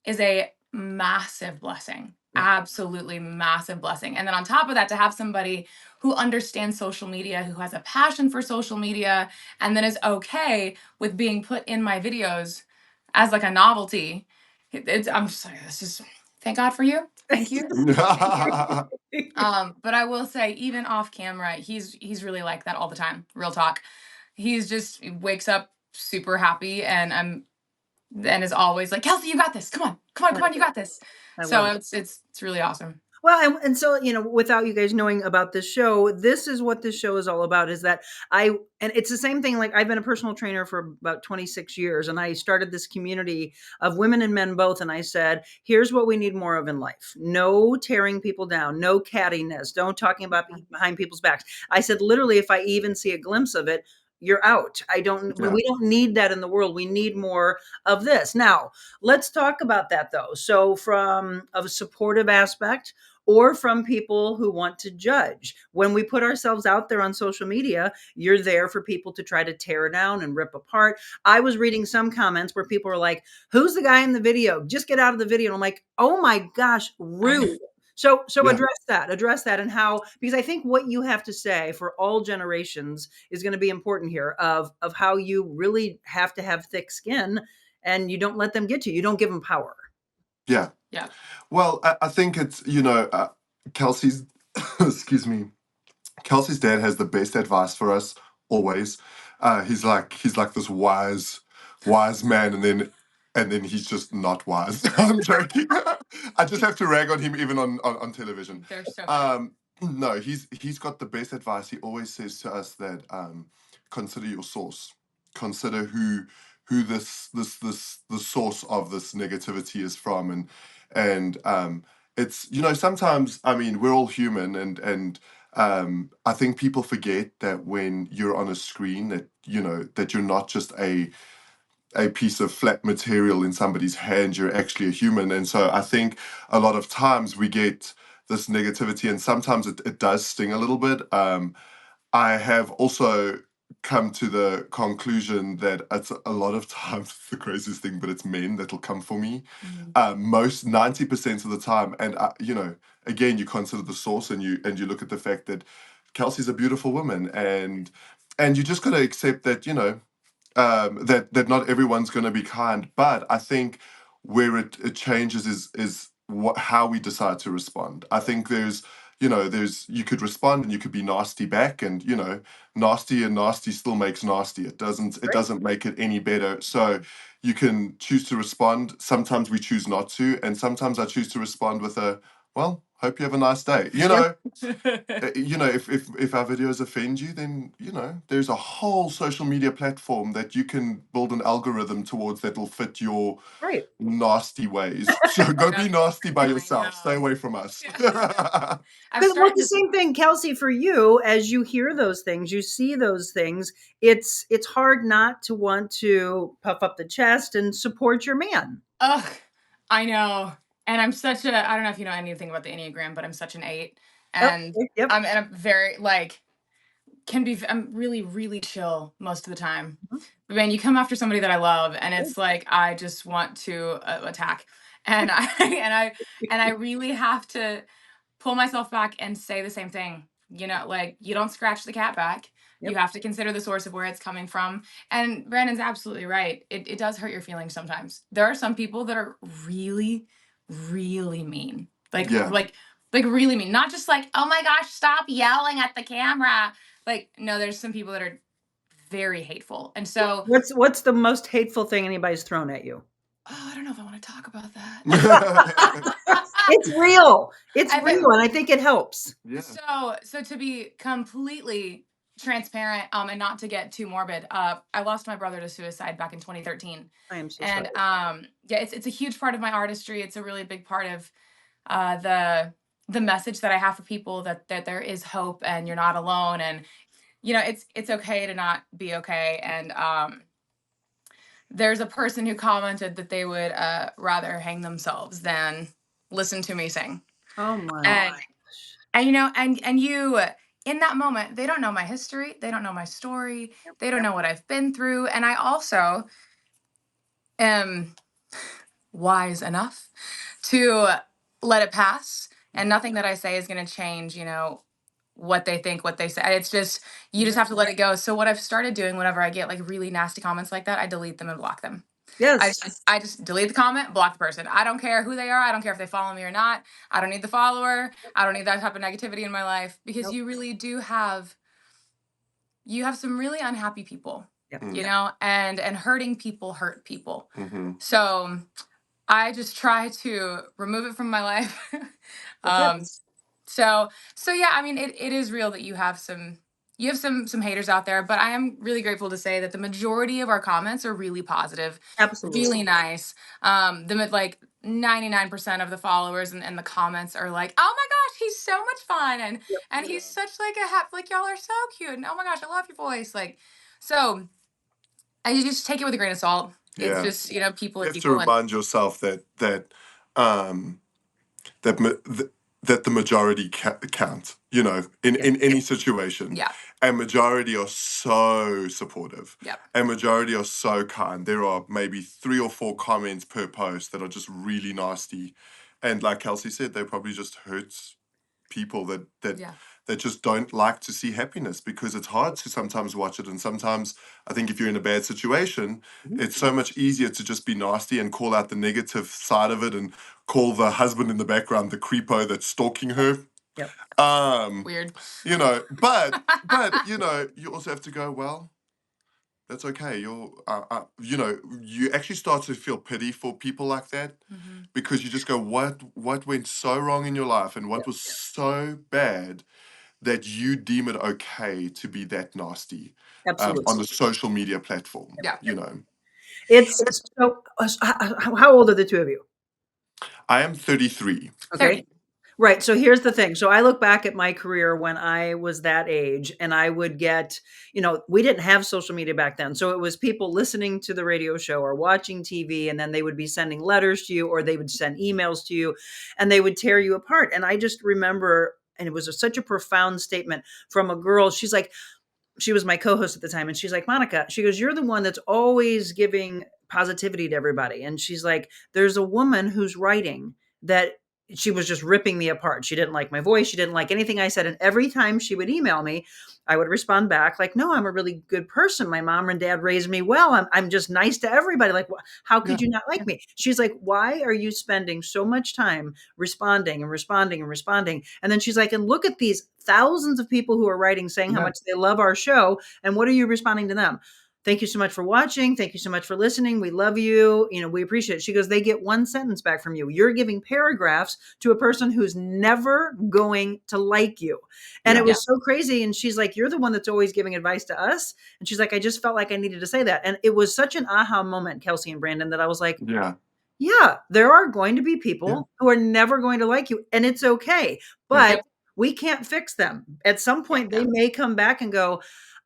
is a massive blessing. Absolutely massive blessing. And then on top of that, to have somebody who understands social media, who has a passion for social media, and then is okay with being put in my videos as like a novelty. I'm just like, this is, thank God for you. Thank you. But I will say, even off camera, he's really like that all the time. Real talk. He wakes up super happy and is always like, Kelsey, you got this. Come on, you got this. So it's really awesome. Well, and so, without you guys knowing about this show, this is what this show is all about, is that and it's the same thing. Like, I've been a personal trainer for about 26 years, and I started this community of women and men both. And I said, here's what we need more of in life. No tearing people down, no cattiness, don't talking about behind people's backs. I said, literally, if I even see a glimpse of it, you're out. Yeah. We don't need that in the world. We need more of this. Now, let's talk about that though. So from a supportive aspect, or from people who want to judge. When we put ourselves out there on social media, you're there for people to try to tear down and rip apart. I was reading some comments where people were like, who's the guy in the video? Just get out of the video. And I'm like, oh my gosh, rude. So Yeah. address that and how, because I think what you have to say for all generations is going to be important here of how you really have to have thick skin and you don't let them get to you. You don't give them power. Yeah. Yeah. Well, I think it's, Kelsey's, excuse me, Kelsey's dad has the best advice for us always. He's like this wise man, and then he's just not wise. I'm joking. I just have to rag on him even on television. They're so funny. No, he's got the best advice. He always says to us that consider your source, consider who the source of this negativity is from, and it's sometimes, I mean, we're all human, and I think people forget that when you're on a screen, that you're not just a piece of flat material in somebody's hand. You're actually a human. And so I think a lot of times we get this negativity, and sometimes it does sting a little bit. I have also come to the conclusion that it's a lot of times it's the craziest thing, but it's men that'll come for me. Most 90% of the time, and again, you consider the source, and you look at the fact that Kelsey's a beautiful woman, and you just got to accept that that not everyone's going to be kind. But I think where it changes is how we decide to respond. I think there's you could respond and you could be nasty back, and nasty and nasty still makes nasty. It doesn't make it any better. So you can choose to respond. Sometimes we choose not to, and sometimes I choose to respond with a, well, hope you have a nice day. If our videos offend you, then there's a whole social media platform that you can build an algorithm towards that'll fit your Right. nasty ways. So go be nasty by yourself. Stay away from us. I've Well, started the to same thing, Kelsey, for you, as you hear those things, you see those things, it's hard not to want to puff up the chest and support your man. Ugh, I know. And I'm such a, I don't know if you know anything about the Enneagram, but I'm such an 8. And Yep. I'm very, like, I'm really, really chill most of the time. Mhm. But man, you come after somebody that I love, and it's like, I just want to attack. And I really have to pull myself back and say the same thing. Like, you don't scratch the cat back. Yep. You have to consider the source of where it's coming from. And Brandon's absolutely right. It does hurt your feelings sometimes. There are some people that are really, really mean. Like, Yeah. like really mean. Not just like, oh my gosh, stop yelling at the camera. Like, no, there's some people that are very hateful. And so, What's the most hateful thing anybody's thrown at you? oh, I don't know if I want to talk about that. It's real. It's I think- real, and I think it helps. Yeah. So to be completely transparent, and not to get too morbid, I lost my brother to suicide back in 2013. I am so And sorry. yeah, it's a huge part of my artistry. It's a really big part of the message that I have for people, that there is hope and you're not alone, and it's okay to not be okay. And there's a person who commented that they would rather hang themselves than listen to me sing. Oh my And gosh. and you, in that moment, they don't know my history, they don't know my story, they don't know what I've been through, and I also am wise enough to let it pass, and nothing that I say is going to change, what they think, what they say. It's just, you just have to let it go. So what I've started doing, whenever I get like really nasty comments like that, I delete them and block them. Yes. I just delete the comment, block the person. I don't care who they are. I don't care if they follow me or not. I don't need the follower. I don't need that type of negativity in my life, because Nope. you really do have some really unhappy people, Yep. and hurting people hurt people. Mhm. So I just try to remove it from my life. Um, so yeah, I mean, it is real that you have some haters out there, but I am really grateful to say that the majority of our comments are really positive, Absolutely. really nice. Like 99% of the followers and the comments are like, oh my gosh, he's so much fun, and he's such like a happy, like y'all are so cute, and oh my gosh, I love your voice. Like, so I just take it with a grain of salt. It's Yeah. just, people You are have to people, and remind yourself um, that that the majority count, in any situation. yeah, And majority are so supportive, yeah, and majority are so kind. There are maybe 3 or 4 comments per post that are just really nasty, and like Kelsey said, they probably just hurts people yeah, that just don't like to see happiness, because it's hard to sometimes watch it. And sometimes I think if you're in a bad situation, Mhm. it's so much easier to just be nasty and call out the negative side of it, and call the husband in the background the creepo that's stalking her. Yep. um weird. but you also have to go, well, that's okay. You actually start to feel pity for people like that, Hmm. because you just go, what went so wrong in your life, and what Yep. was so bad that you deem it okay to be that nasty, Absolutely. on a social media platform. Yeah. It's so. How old are the two of you? I am 33. Okay. 30. Right. So here's the thing. So I look back at my career when I was that age, and I would get, we didn't have social media back then. So it was people listening to the radio show or watching TV, and then they would be sending letters to you, or they would send emails to you, and they would tear you apart. And I just remember, and it was such a profound statement from a girl. She was my co-host at the time, and she's like, Monica, she goes, you're the one that's always giving positivity to everybody. And she's like, there's a woman who's writing that she was just ripping me apart. She didn't like my voice. She didn't like anything I said. And every time she would email me, I would respond back like, no, I'm a really good person. My mom and dad raised me well. I'm just nice to everybody. Like, how Yeah. could you not like me? She's like, why are you spending so much time responding and responding and responding? And then she's like, and look at these thousands of people who are writing saying how Yeah. much they love our show. And what are you responding to them? Thank you so much for watching. Thank you so much for listening. We love you. We appreciate it. She goes, they get one sentence back from you. You're giving paragraphs to a person who's never going to like you. And it Yeah. was so crazy. And she's like, you're the one that's always giving advice to us. And she's like, I just felt like I needed to say that. And it was such an aha moment, Kelsey and Brandon, that I was like, Yeah. yeah, there are going to be Yeah. people who are never going to like you, and it's okay. But Yep. we can't fix them. At some point, they may come back and go,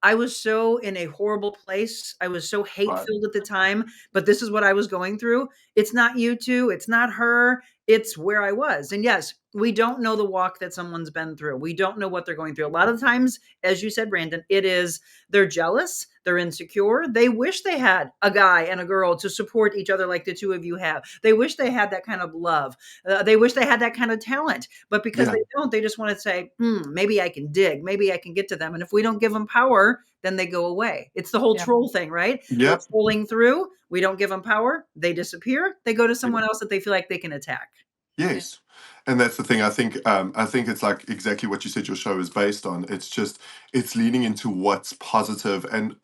I was so in a horrible place. I was so hate Right. filled at the time, but this is what I was going through. It's not you two. It's not her. It's where I was. And yes, we don't know the walk that someone's been through. We don't know what they're going through. A lot of times, as you said, Brandon, it is they're jealous, they're insecure. They wish they had a guy and a girl to support each other like the two of you have. They wish they had that kind of love. They wish they had that kind of talent. But because Yeah. they don't, they just want to say, maybe I can dig, maybe I can get to them. And if we don't give them power, then they go away. It's the whole Yeah. troll thing, right? They're Yep. trolling through. We don't give them power. They disappear. They go to someone else that they feel like they can attack. Yes. And that's the thing. I think it's like exactly what you said your show is based on. It's leaning into what's positive, and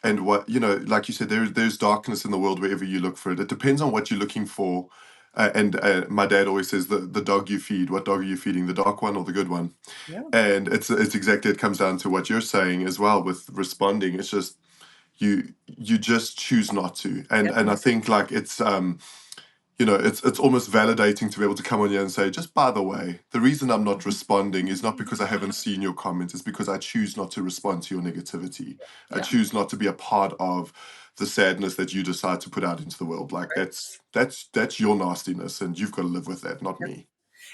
what, like you said, there's darkness in the world wherever you look for it. It depends on what you're looking for. And my dad always says, the dog you feed, what dog are you feeding, the dark one or the good one? Yeah. And it's exactly, it comes down to what you're saying as well with responding. It's just you just choose not to. And I think like it's almost validating to be able to come on here and say, just by the way, the reason I'm not responding is not because I haven't seen your comments, it's because I choose not to respond to your negativity. I Yeah. choose not to be a part of the sadness that you decide to put out into the world. Like that's your nastiness, and you've got to live with that, not me.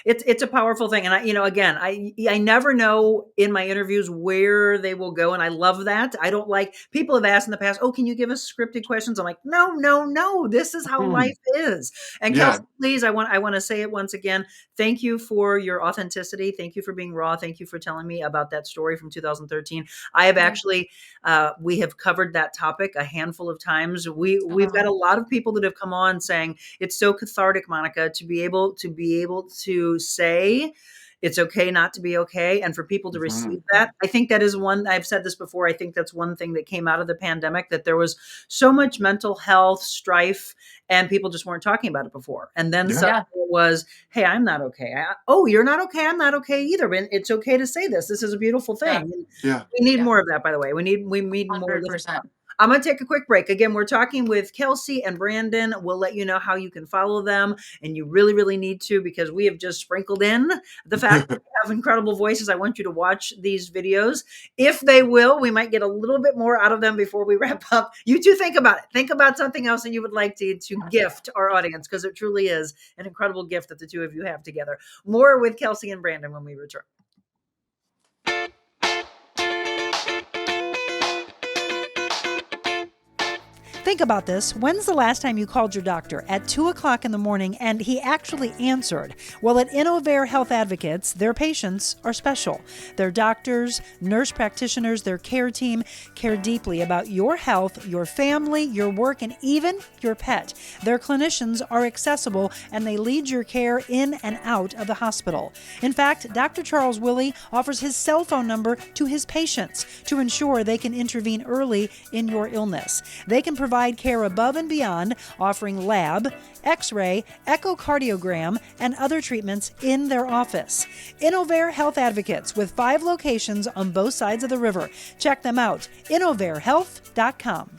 It's a powerful thing. And again, I never know in my interviews where they will go. And I love that. I don't like, people have asked in the past, oh, can you give us scripted questions? I'm like, no, no, no. This is how Mm. life is. And Yeah. Kelsey, please, I want to say it once again. Thank you for your authenticity. Thank you for being raw. Thank you for telling me about that story from 2013. I have actually, we have covered that topic a handful of times. We've got a lot of people that have come on saying it's so cathartic, Monica, to be able to say, It's okay not to be okay. And for people to receive Mhm. that, I think that is one, I've said this before, I think that's one thing that came out of the pandemic, that there was so much mental health strife and people just weren't talking about it before. And then Yeah. suddenly Yeah. it was, hey, I'm not okay. Oh, you're not okay. I'm not okay either. And it's okay to say this. This is a beautiful Yeah. thing. And Yeah. we need Yeah. more of that, by the way. We need more of this. 100%. I'm going to take a quick break. Again, we're talking with Kelsey and Brandon. We'll let you know how you can follow them. And you really, really need to, because we have just sprinkled in the fact that they have incredible voices. I want you to watch these videos. If they will, we might get a little bit more out of them before we wrap up. You two think about it. Think about something else that you would like to gift our audience, because it truly is an incredible gift that the two of you have together. More with Kelsey and Brandon when we return. Think about this. When's the last time you called your doctor at 2 o'clock in the morning and he actually answered? Well, at Innovair Health Advocates, their patients are special. Their doctors, nurse practitioners, their care team care deeply about your health, your family, your work, and even your pet. Their clinicians are accessible and they lead your care in and out of the hospital. In fact, Dr. Charles Willie offers his cell phone number to his patients to ensure they can intervene early in your illness. They can provide care above and beyond, offering lab, x-ray, echocardiogram, and other treatments in their office. Innovair Health Advocates, with 5 locations on both sides of the river. Check them out, innovairhealth.com.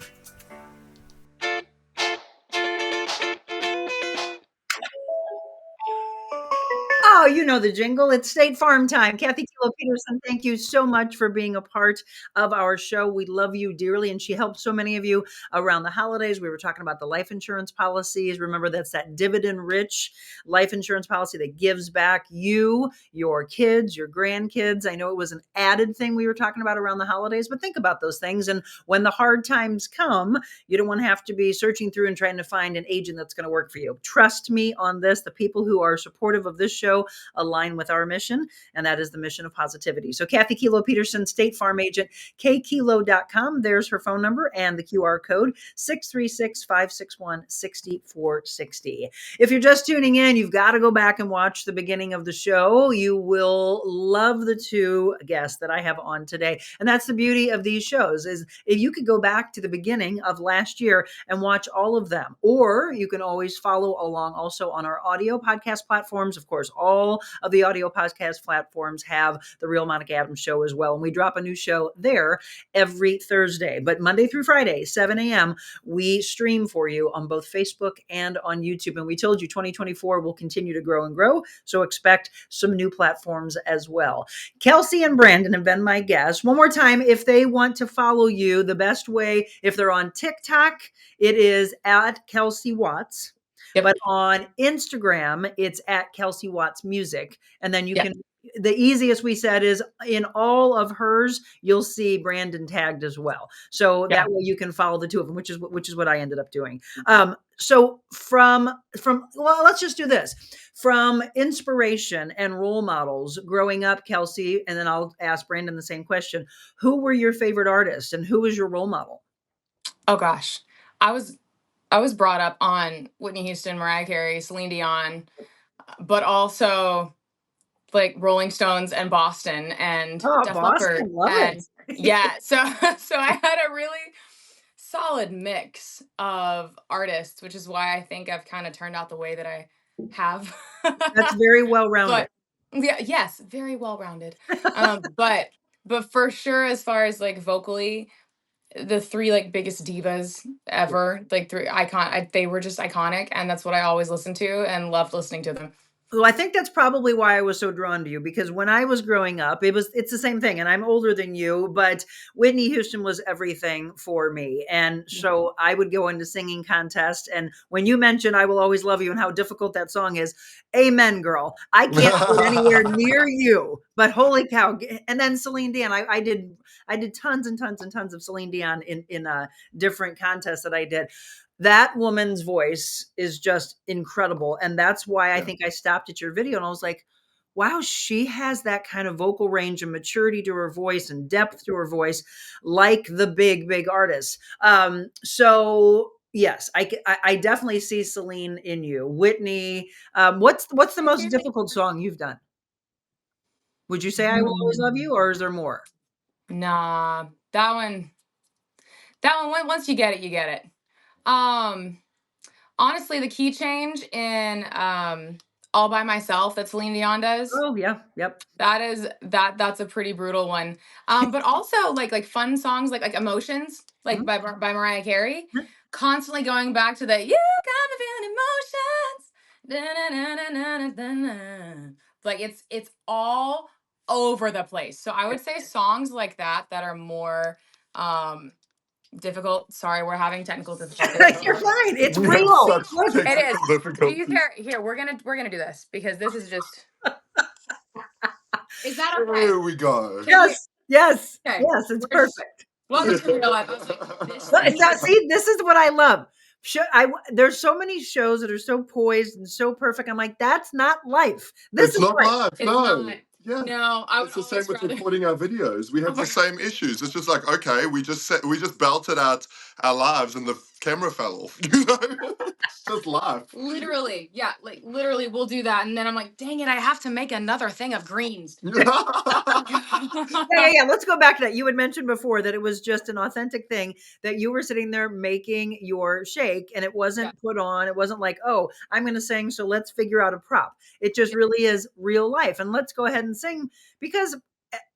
Oh, you know the jingle. It's State Farm time. Kathy Kilo Peterson, thank you so much for being a part of our show. We love you dearly, and she helped so many of you around the holidays. We were talking about the life insurance policies. Remember, that's that dividend-rich life insurance policy that gives back you, your kids, your grandkids. I know it was an added thing we were talking about around the holidays, but think about those things. And when the hard times come, you don't want to have to be searching through and trying to find an agent that's going to work for you. Trust me on this. The people who are supportive of this show align with our mission, and that is the mission of positivity. So Kathy Kilo Peterson, State Farm agent, kkilo.com. There's her phone number and the QR code, 636-561-6460. If you're just tuning in, you've got to go back and watch the beginning of the show. You will love the two guests that I have on today. And that's the beauty of these shows, is if you could go back to the beginning of last year and watch all of them, or you can always follow along also on our audio podcast platforms. Of course, all of the audio podcast platforms have the Real Monica Adams Show as well. And we drop a new show there every Thursday. But Monday through Friday, 7 a.m., we stream for you on both Facebook and on YouTube. And we told you 2024 will continue to grow and grow. So expect some new platforms as well. Kelsey and Brandon have been my guests. One more time, if they want to follow you, the best way, if they're on TikTok, it is at Kelsey Watts. Yep. But on Instagram, it's at Kelsey Watts Music. And then you Yep. can, the easiest we said is in all of hers, you'll see Brandon tagged as well. So Yeah. that way you can follow the two of them, which is what I ended up doing. So from well, let's just do this. From inspiration and role models growing up, Kelsey, and then I'll ask Brandon the same question. Who were your favorite artists and who was your role model? Oh gosh. I was brought up on Whitney Houston, Mariah Carey, Celine Dion, but also like Rolling Stones and Boston and Oh, Def Leppard. Boston, love And it. yeah, so so I had a really solid mix of artists, which is why I think I've kind of turned out the way that I have. That's very well rounded. But yeah, yes, very well rounded. But for sure, as far as like vocally, the 3 like biggest divas ever, like 3 they were just iconic, and that's what I always listened to and loved listening to them. Well, I think that's probably why I was so drawn to you, because when I was growing up, it's the same thing. And I'm older than you, but Whitney Houston was everything for me. And so I would go into singing contests. And when you mentioned I Will Always Love You and how difficult that song is, amen, girl. I can't put anywhere near you, but holy cow. And then Celine Dion, I did tons and tons and tons of Celine Dion in different contests that I did. That woman's voice is just incredible. And that's why I think I stopped at your video and I was like, wow, she has that kind of vocal range and maturity to her voice and depth to her voice, like the big, big artists. So yes, I definitely see Celine in you. Whitney, what's the most difficult song you've done? Would you say I Will Always Love You, or is there more? Nah, that one. Once you get it, you get it. Honestly, the key change in All by Myself that Celine Dion does. Oh yeah, yep. That's a pretty brutal one. But also like fun songs like Emotions, like by Mariah Carey. Constantly going back to the "You got me feeling emotions." Da-na-na-na-na-na-na. Like it's all over the place. So I would say songs like that are more difficult. Sorry, we're having technical difficulties. You're fine. It's We have real. such Look, It is. technical difficulties. Here, we're gonna do this because this is just. Is that okay? Here we go. yes, yes, Okay. yes. It's We're just- perfect. Welcome to real life. I was like, this Look, thing. see, this is what I love. There's so many shows that are so poised and so perfect. I'm like, that's not life. This It's is not life. live. It's No. not. Yeah. No, I would It's the same always with rather. recording our videos. We have the same issues. It's just like, okay, we just belted out our lives and the camera fell off. You know, it's just life. Literally, yeah, like literally, we'll do that, and then I'm like, dang it, I have to make another thing of greens. Yeah. Let's go back to that. You had mentioned before that it was just an authentic thing, that you were sitting there making your shake and it wasn't put on. It wasn't like, oh, I'm going to sing, so let's figure out a prop. It just really is real life. And let's go ahead and sing because,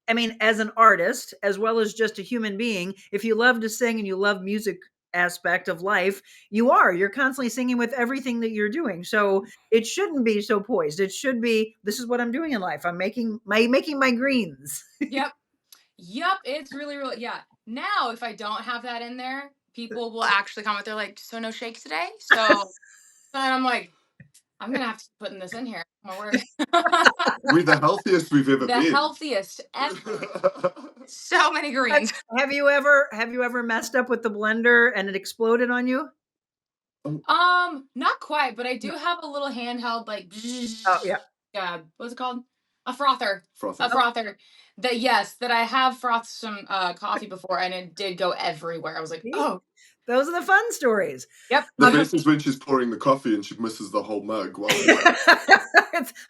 I mean, as an artist, as well as just a human being, if you love to sing and you love music aspect of life, you're constantly singing with everything that you're doing. So it shouldn't be so poised. It should be, this is what I'm doing in life. I'm making my greens. Yep, it's really, yeah. Now, if I don't have that in there, people will actually comment. They're like, "So no shake today?" So then I'm like, I'm gonna have to keep putting this in here. My word. We're the healthiest we've ever The been. healthiest ever. So many greens. Have you ever messed up with the blender and it exploded on you? Not quite, but I do have a little handheld like Oh yeah. what's it called? A frother. Frother. A frother. That I have frothed some coffee before and it did go everywhere. I was like, See? oh. Those are the fun stories. Yep. The best is when she's pouring the coffee and she misses the whole mug. While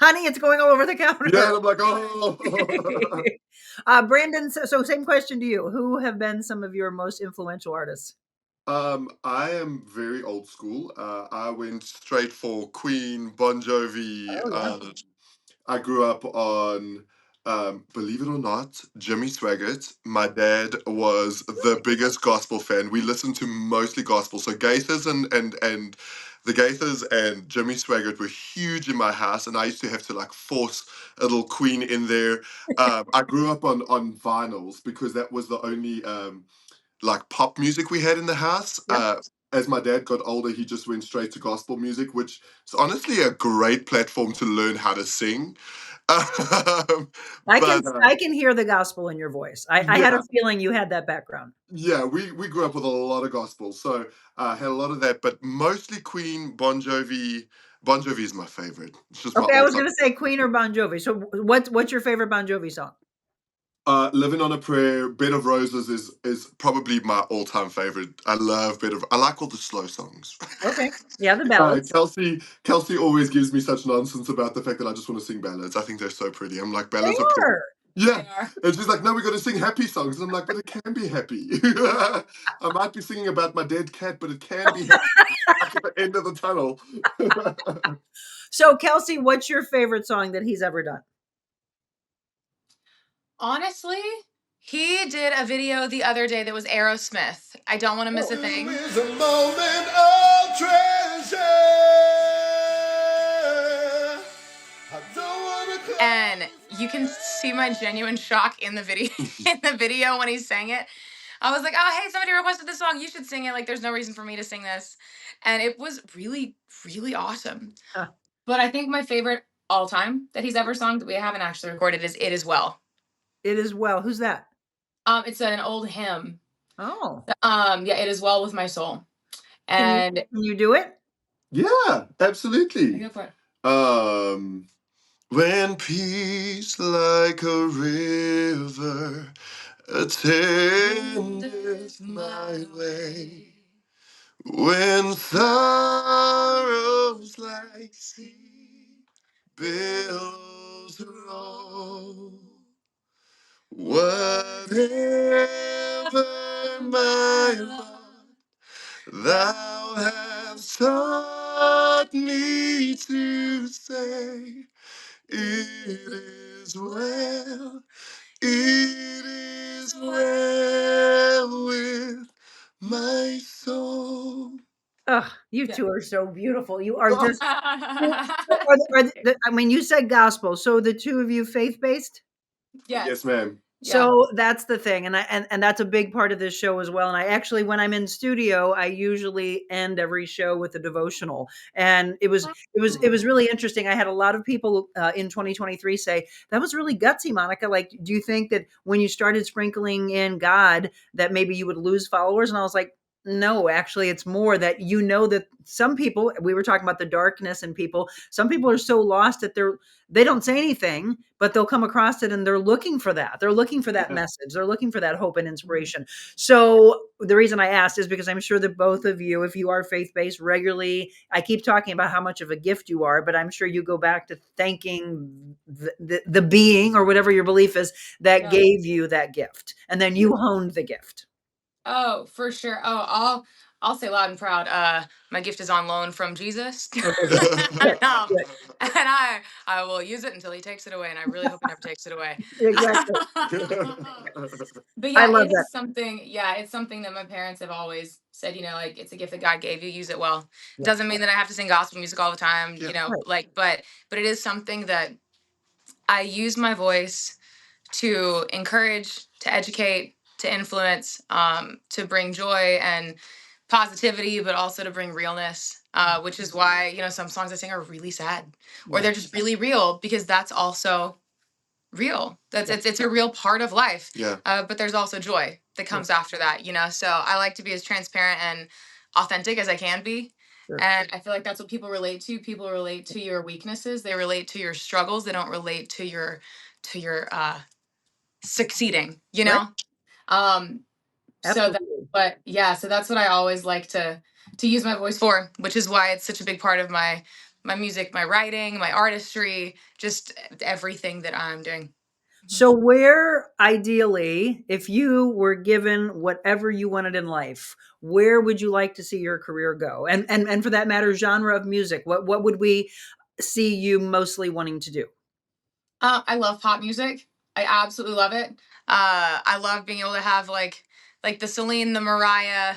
Honey, it's going all over the counter. yeah, and I'm like, oh. Brandon, so same question to you. Who have been some of your most influential artists? I am very old school. I went straight for Queen, Bon Jovi. Oh, yeah. I grew up on, believe it or not, Jimmy Swaggart. My dad was the biggest gospel fan. We listened to mostly gospel. So Gaithers and the Gaithers and Jimmy Swaggart were huge in my house, and I used to have to like force a little Queen in there. I grew up on vinyls because that was the only like pop music we had in the house. Yep. As my dad got older, he just went straight to gospel music, which is honestly a great platform to learn how to sing. I can hear the gospel in your voice. I had Yeah. a feeling you had that background. Yeah, we grew up with a lot of gospel, so had a lot of that, but mostly Queen, Bon Jovi. Bon Jovi is my favorite. It's just my Okay, I was all-time. going to say Queen or Bon Jovi. So what's your favorite Bon Jovi song? Living on a Prayer, Bed of Roses is probably my all-time favorite. I like all the slow songs. Okay. Yeah, the ballads. Kelsey always gives me such nonsense about the fact that I just want to sing ballads. I think they're so pretty. I'm like, They ballads are pretty. are. Yeah. They are. And she's like, no, we got to sing happy songs. And I'm like, but it can be happy. I might be singing about my dead cat, but it can be happy at the end of the tunnel. So Kelsey, what's your favorite song that he's ever done? Honestly, he did a video the other day that was Aerosmith. I don't want to miss a thing. Is a moment of treasure. I don't wanna close And you can see my genuine shock in the video when he sang it. I was like, oh hey, somebody requested this song, you should sing it. Like there's no reason for me to sing this. And it was really, really awesome. Huh. But I think my favorite all time that he's ever sung that we haven't actually recorded is It Is Well. It Is Well. Who's that? It's an old hymn. Oh. Yeah, It Is Well With My Soul. And Can you do it? Yeah, absolutely. go for it. When peace like a river attendeth my way, when sorrows like sea billows roll, Whatever my lot, thou hast taught me to say, it is well, it is well with my soul. Ugh, you Yeah. two are so beautiful. You are just I mean, you said gospel, so the two of you faith-based? Yes. Yes, ma'am. Yeah. So that's the thing, and that's a big part of this show as well. And I actually, when I'm in studio, I usually end every show with a devotional. And it was really interesting. I had a lot of people in 2023 say that was really gutsy, Monica. Like, do you think that when you started sprinkling in God, that maybe you would lose followers? And I was like, no, actually, it's more that that some people, we were talking about the darkness in people. Some people are so lost that they don't say anything, but they'll come across it and they're looking for that. They're looking for that message. They're looking for that hope and inspiration. So the reason I asked is because I'm sure that both of you, if you are faith-based regularly, I keep talking about how much of a gift you are, but I'm sure you go back to thanking the being or whatever your belief is that Yeah. gave you that gift. And then you honed the gift. Oh, for sure. I'll say loud and proud. My gift is on loan from Jesus. Okay, good, good. And I will use it until he takes it away, and I really hope he never takes it away. Exactly. But I yeah, love it that. is something. Yeah, it's something that my parents have always said. Like it's a gift that God gave you. Use it well. Yeah. Doesn't mean that I have to sing gospel music all the time. Yeah. Right. Like, but it is something that I use my voice to encourage, to educate, to influence, to bring joy and positivity, but also to bring realness. Which is why some songs I sing are really sad, or Yeah. they're just really real, because that's also real. That's Yeah. it's a real part of life. Yeah. But there's also joy that comes after that. So I like to be as transparent and authentic as I can be. Sure. And I feel like that's what people relate to. People relate to your weaknesses. They relate to your struggles. They don't relate to your succeeding. Right. Um, so that, Absolutely. but yeah, so that's what I always like to use my voice for, which is why it's such a big part of my music, my writing, my artistry, just everything that I'm doing. So where ideally, if you were given whatever you wanted in life, where would you like to see your career go? And for that matter, genre of music, what would we see you mostly wanting to do? I love pop music. I absolutely love it. I love being able to have like the Celine, the Mariah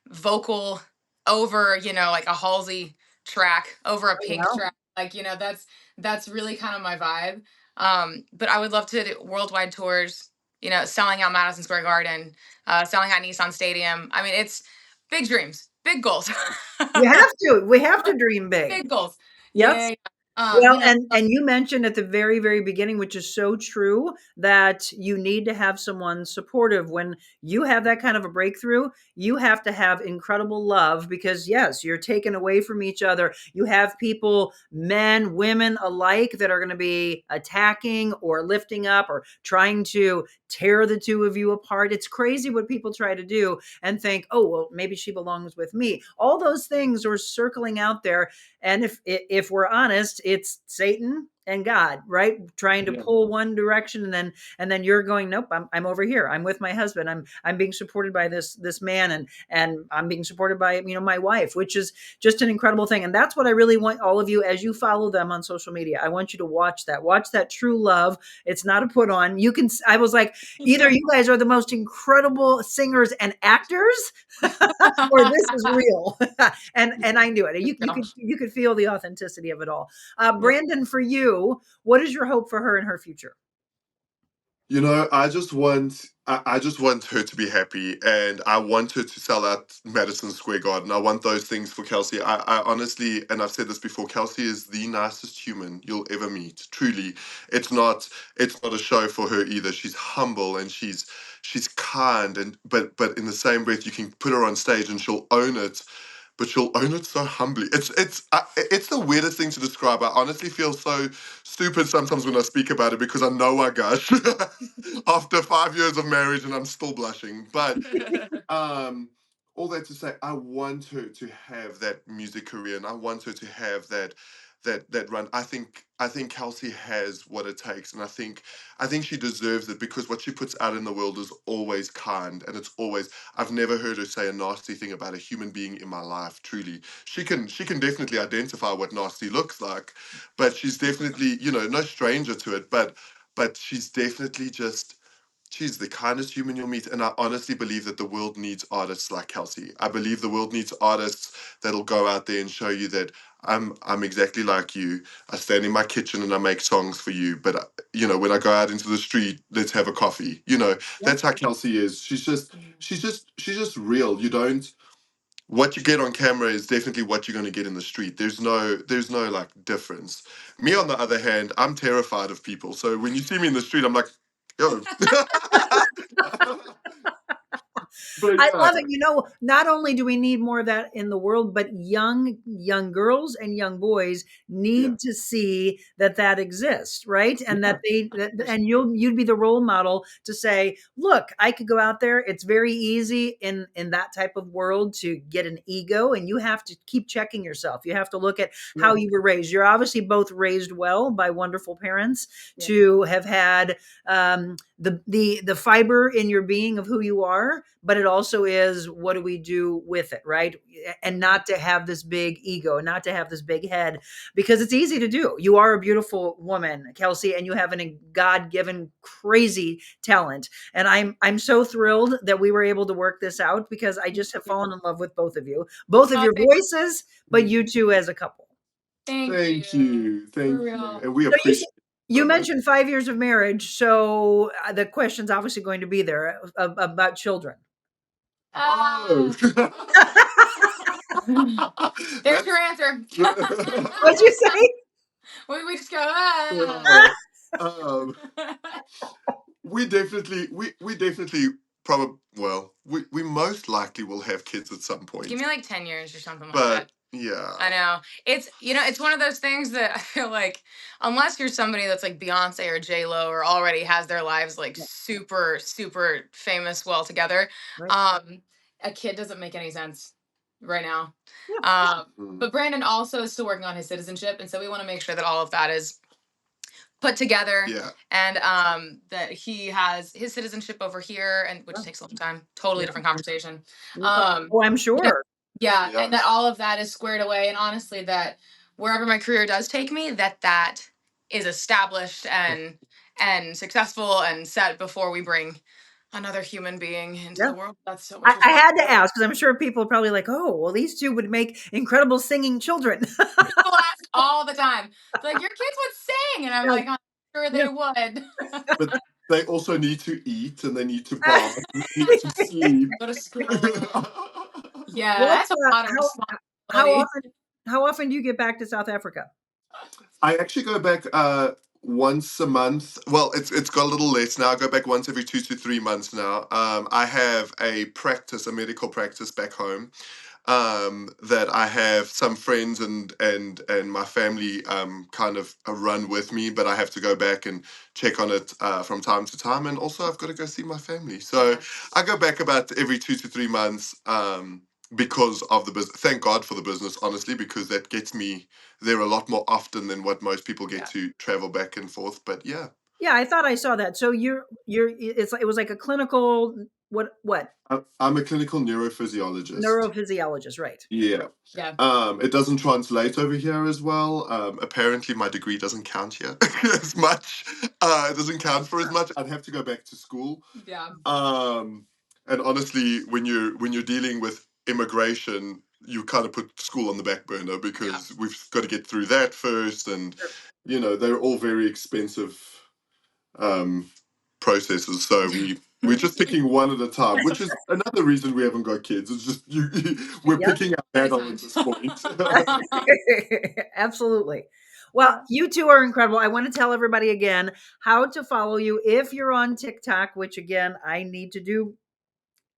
vocal over, like a Halsey track, over a Pink Wow. track. Like, that's really kind of my vibe. But I would love to do worldwide tours, selling out Madison Square Garden, selling out Nissan Stadium. I mean, it's big dreams, big goals. You have to. We have to dream big. Big goals. Yep. Yeah. Well, and you mentioned at the very, very beginning, which is so true, that you need to have someone supportive. When you have that kind of a breakthrough, you have to have incredible love, because yes, you're taken away from each other. You have people, men, women alike, that are going to be attacking or lifting up or trying to tear the two of you apart. It's crazy what people try to do and think, oh, well, maybe she belongs with me. All those things are circling out there. And if we're honest, it's Satan and God, right? Trying to pull one direction, and then you're going, nope, I'm over here. I'm with my husband. I'm being supported by this man, and I'm being supported by my wife, which is just an incredible thing. And that's what I really want all of you, as you follow them on social media. I want you to watch that true love. It's not a put on. I was like, either you guys are the most incredible singers and actors, or this is real. and I knew it. You could feel the authenticity of it all. Brandon, for you, what is your hope for her and her future? I just want her to be happy, and I want her to sell out Madison Square Garden. I want those things for Kelsey. I honestly, and I've said this before, Kelsey is the nicest human you'll ever meet. Truly. It's not a show for her either. She's humble, and she's kind, and but in the same breath you can put her on stage and she'll own it, but she'll own it so humbly. It's the weirdest thing to describe. I honestly feel so stupid sometimes when I speak about it, because I know I gush after 5 years of marriage and I'm still blushing. But um, all that to say, I want her to have that music career, and I want her to have that run. I think Kelsey has what it takes, and I think she deserves it, because what she puts out in the world is always kind, and it's always. I've never heard her say a nasty thing about a human being in my life. Truly, she can definitely identify what nasty looks like, but she's definitely, no stranger to it. But she's definitely just. She's the kindest human you'll meet, and I honestly believe that the world needs artists like Kelsey. I believe the world needs artists that'll go out there and show you that I'm exactly like you. I stand in my kitchen and I make songs for you, but when I go out into the street, let's have a coffee. That's how Kelsey is. She's just real. You don't. What you get on camera is definitely what you're going to get in the street. There's no like difference. Me, on the other hand, I'm terrified of people. So when you see me in the street, I'm like, yo. But I yeah, love it. Not only do we need more of that in the world, but young girls and young boys yeah, need to see that exists, right? And yeah, and you'd be the role model to say, look, I could go out there. It's very easy in that type of world to get an ego, and you have to keep checking yourself. You have to look at yeah, how you were raised. You're obviously both raised well by wonderful parents Yeah. to have had the fiber in your being of who you are, but it also is, what do we do with it, right? And not to have this big ego, not to have this big head, because it's easy to do. You are a beautiful woman, Kelsey, and you have a God-given crazy talent, and I'm so thrilled that we were able to work this out, because I just have fallen in love with both of Oh, your voices, but you two as a couple. thank thank you. you, For thank you, real. and we So appreciate it you so much. mentioned 5 years of marriage, so the question's obviously going to be there about children. Oh, There's your answer. What'd you say? we just go, ah. uh, um, we definitely probably, well, we most likely will have kids at some Give point, me like 10 years or something like but that. yeah, I know. It's one of those things that I feel like, unless you're somebody that's like Beyonce or J Lo, or already has their lives like Yeah, super, super famous, well together, right. um, a kid doesn't make any sense right now. Yeah. But Brandon also is still working on his citizenship, and so we want to make sure that all of that is put together, yeah, and that he has his citizenship over here, and which takes a long time, totally Yeah. different conversation. Yeah. um Oh, I'm sure. yeah, yeah. and that all of that is squared away, and honestly, that wherever my career does take me, that is established and successful and set before we bring another human being into Yeah. the world. That's so I, much I respect. had to ask, because I'm sure people are probably like, oh, well, these two would make incredible singing children. People ask all the time, like, your kids would sing, and I'm Yeah. like, I'm sure Yeah. they would. But they also need to eat, and they need to bath, and they need to sleep. Go to school. Yeah, What? that's a lot of How responsibility. often? How often do you get back to South Africa? I actually go back once a month. Well, it's got a little less now. I go back once every 2 to 3 months now. I have a medical practice back home. That I have some friends and my family kind of run with me, but I have to go back and check on it from time to time. And also, I've got to go see my family. So Yeah. I go back about every 2 to 3 months. Because of the business, thank God for the business, honestly, because that gets me there a lot more often than what most people get Yeah. to travel back and forth. But yeah, Yeah, I thought I saw that. So it was like a clinical, what I'm a clinical neurophysiologist. neurophysiologist, right? Yeah. Yeah. It doesn't translate over here as well. Apparently, my degree doesn't count here as much. It doesn't count for as much. I'd have to go back to school. Yeah. And honestly, when you're dealing with immigration, you kind of put school on the back burner, because we've got to get through that first, and Sure. they're all very expensive um, processes. So we're just picking one at a time, which is another reason we haven't got kids. It's just we're Yeah. picking our battle at this point. Absolutely. Well, you two are incredible. I want to tell everybody again how to follow you if you're on TikTok, which again, I need to do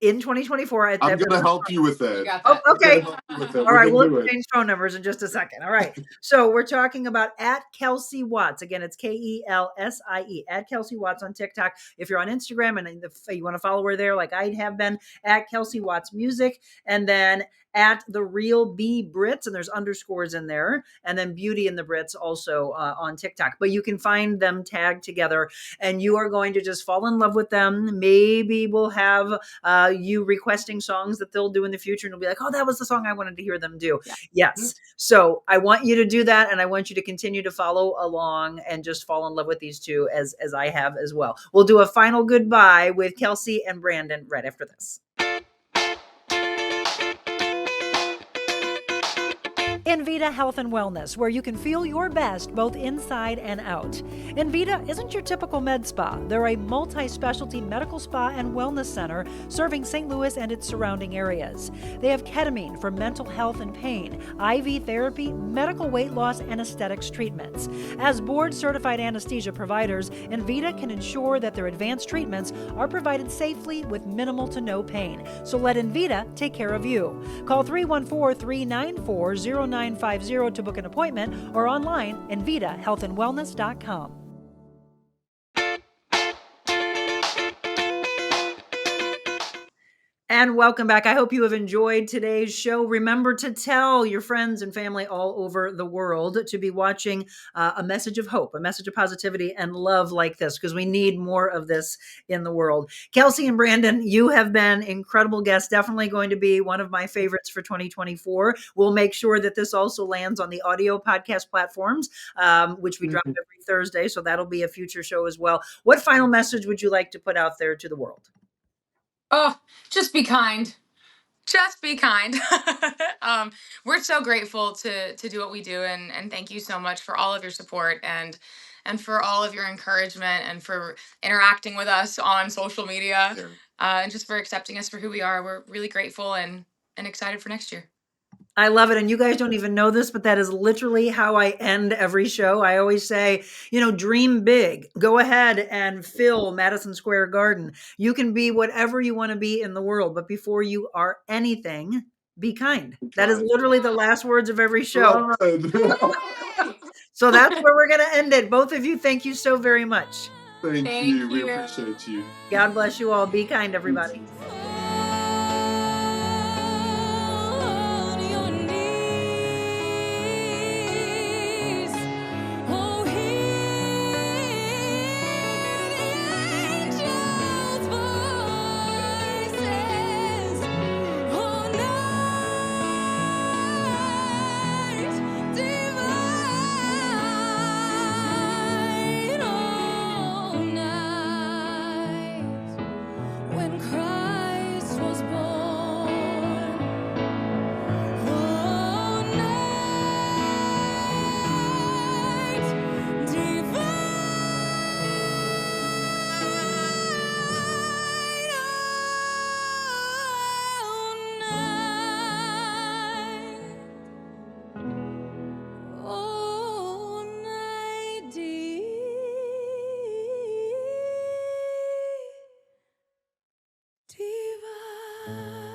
in 2024. I'm going to help you with that. You got Oh, that. okay. Help you with that. All We're right, gonna we'll do it. exchange phone numbers in just a second. All right. So we're talking about at Kelsey Watts. Again, it's KELSIE, at Kelsey Watts on TikTok. If you're on Instagram and you want to follow her there, like I have been, at Kelsey Watts Music, and then at The Real B Brits, and there's underscores in there, and then Beauty and the Brits also on TikTok. But you can find them tagged together, and you are going to just fall in love with them. Maybe we'll have you requesting songs that they'll do in the future, and you'll be like, oh, that was the song I wanted to hear them do. Yeah. Yes. So I want you to do that, and I want you to continue to follow along and just fall in love with these two as I have as well. We'll do a final goodbye with Kelsey and Brandon right after this. Envita Health and Wellness, where you can feel your best both inside and out. Envita isn't your typical med spa. They're a multi-specialty medical spa and wellness center serving St. Louis and its surrounding areas. They have ketamine for mental health and pain, IV therapy, medical weight loss, and aesthetics treatments. As board-certified anesthesia providers, Envita can ensure that their advanced treatments are provided safely with minimal to no pain. So let Envita take care of you. Call 314-394-0950 to book an appointment or online envitahealthandwellness.com. And welcome back. I hope you have enjoyed today's show. Remember to tell your friends and family all over the world to be watching a message of hope, a message of positivity and love like this, because we need more of this in the world. Kelsey and Brandon, you have been incredible guests. Definitely going to be one of my favorites for 2024. We'll make sure that this also lands on the audio podcast platforms, which we drop every Thursday. So that'll be a future show as well. What final message would you like to put out there to the world? Oh, just be kind. Just be kind. We're so grateful to do what we do, and thank you so much for all of your support and for all of your encouragement and for interacting with us on social media, and just for accepting us for who we are. We're really grateful and excited for next year. I love it. And you guys don't even know this, but that is literally how I end every show. I always say, dream big. Go ahead and fill Madison Square Garden. You can be whatever you want to be in the world, but before you are anything, be kind. That is literally the last words of every show. So that's where we're going to end it. Both of you, thank you so very much. Thank you. We appreciate you. God bless you all. Be kind, everybody. Diva.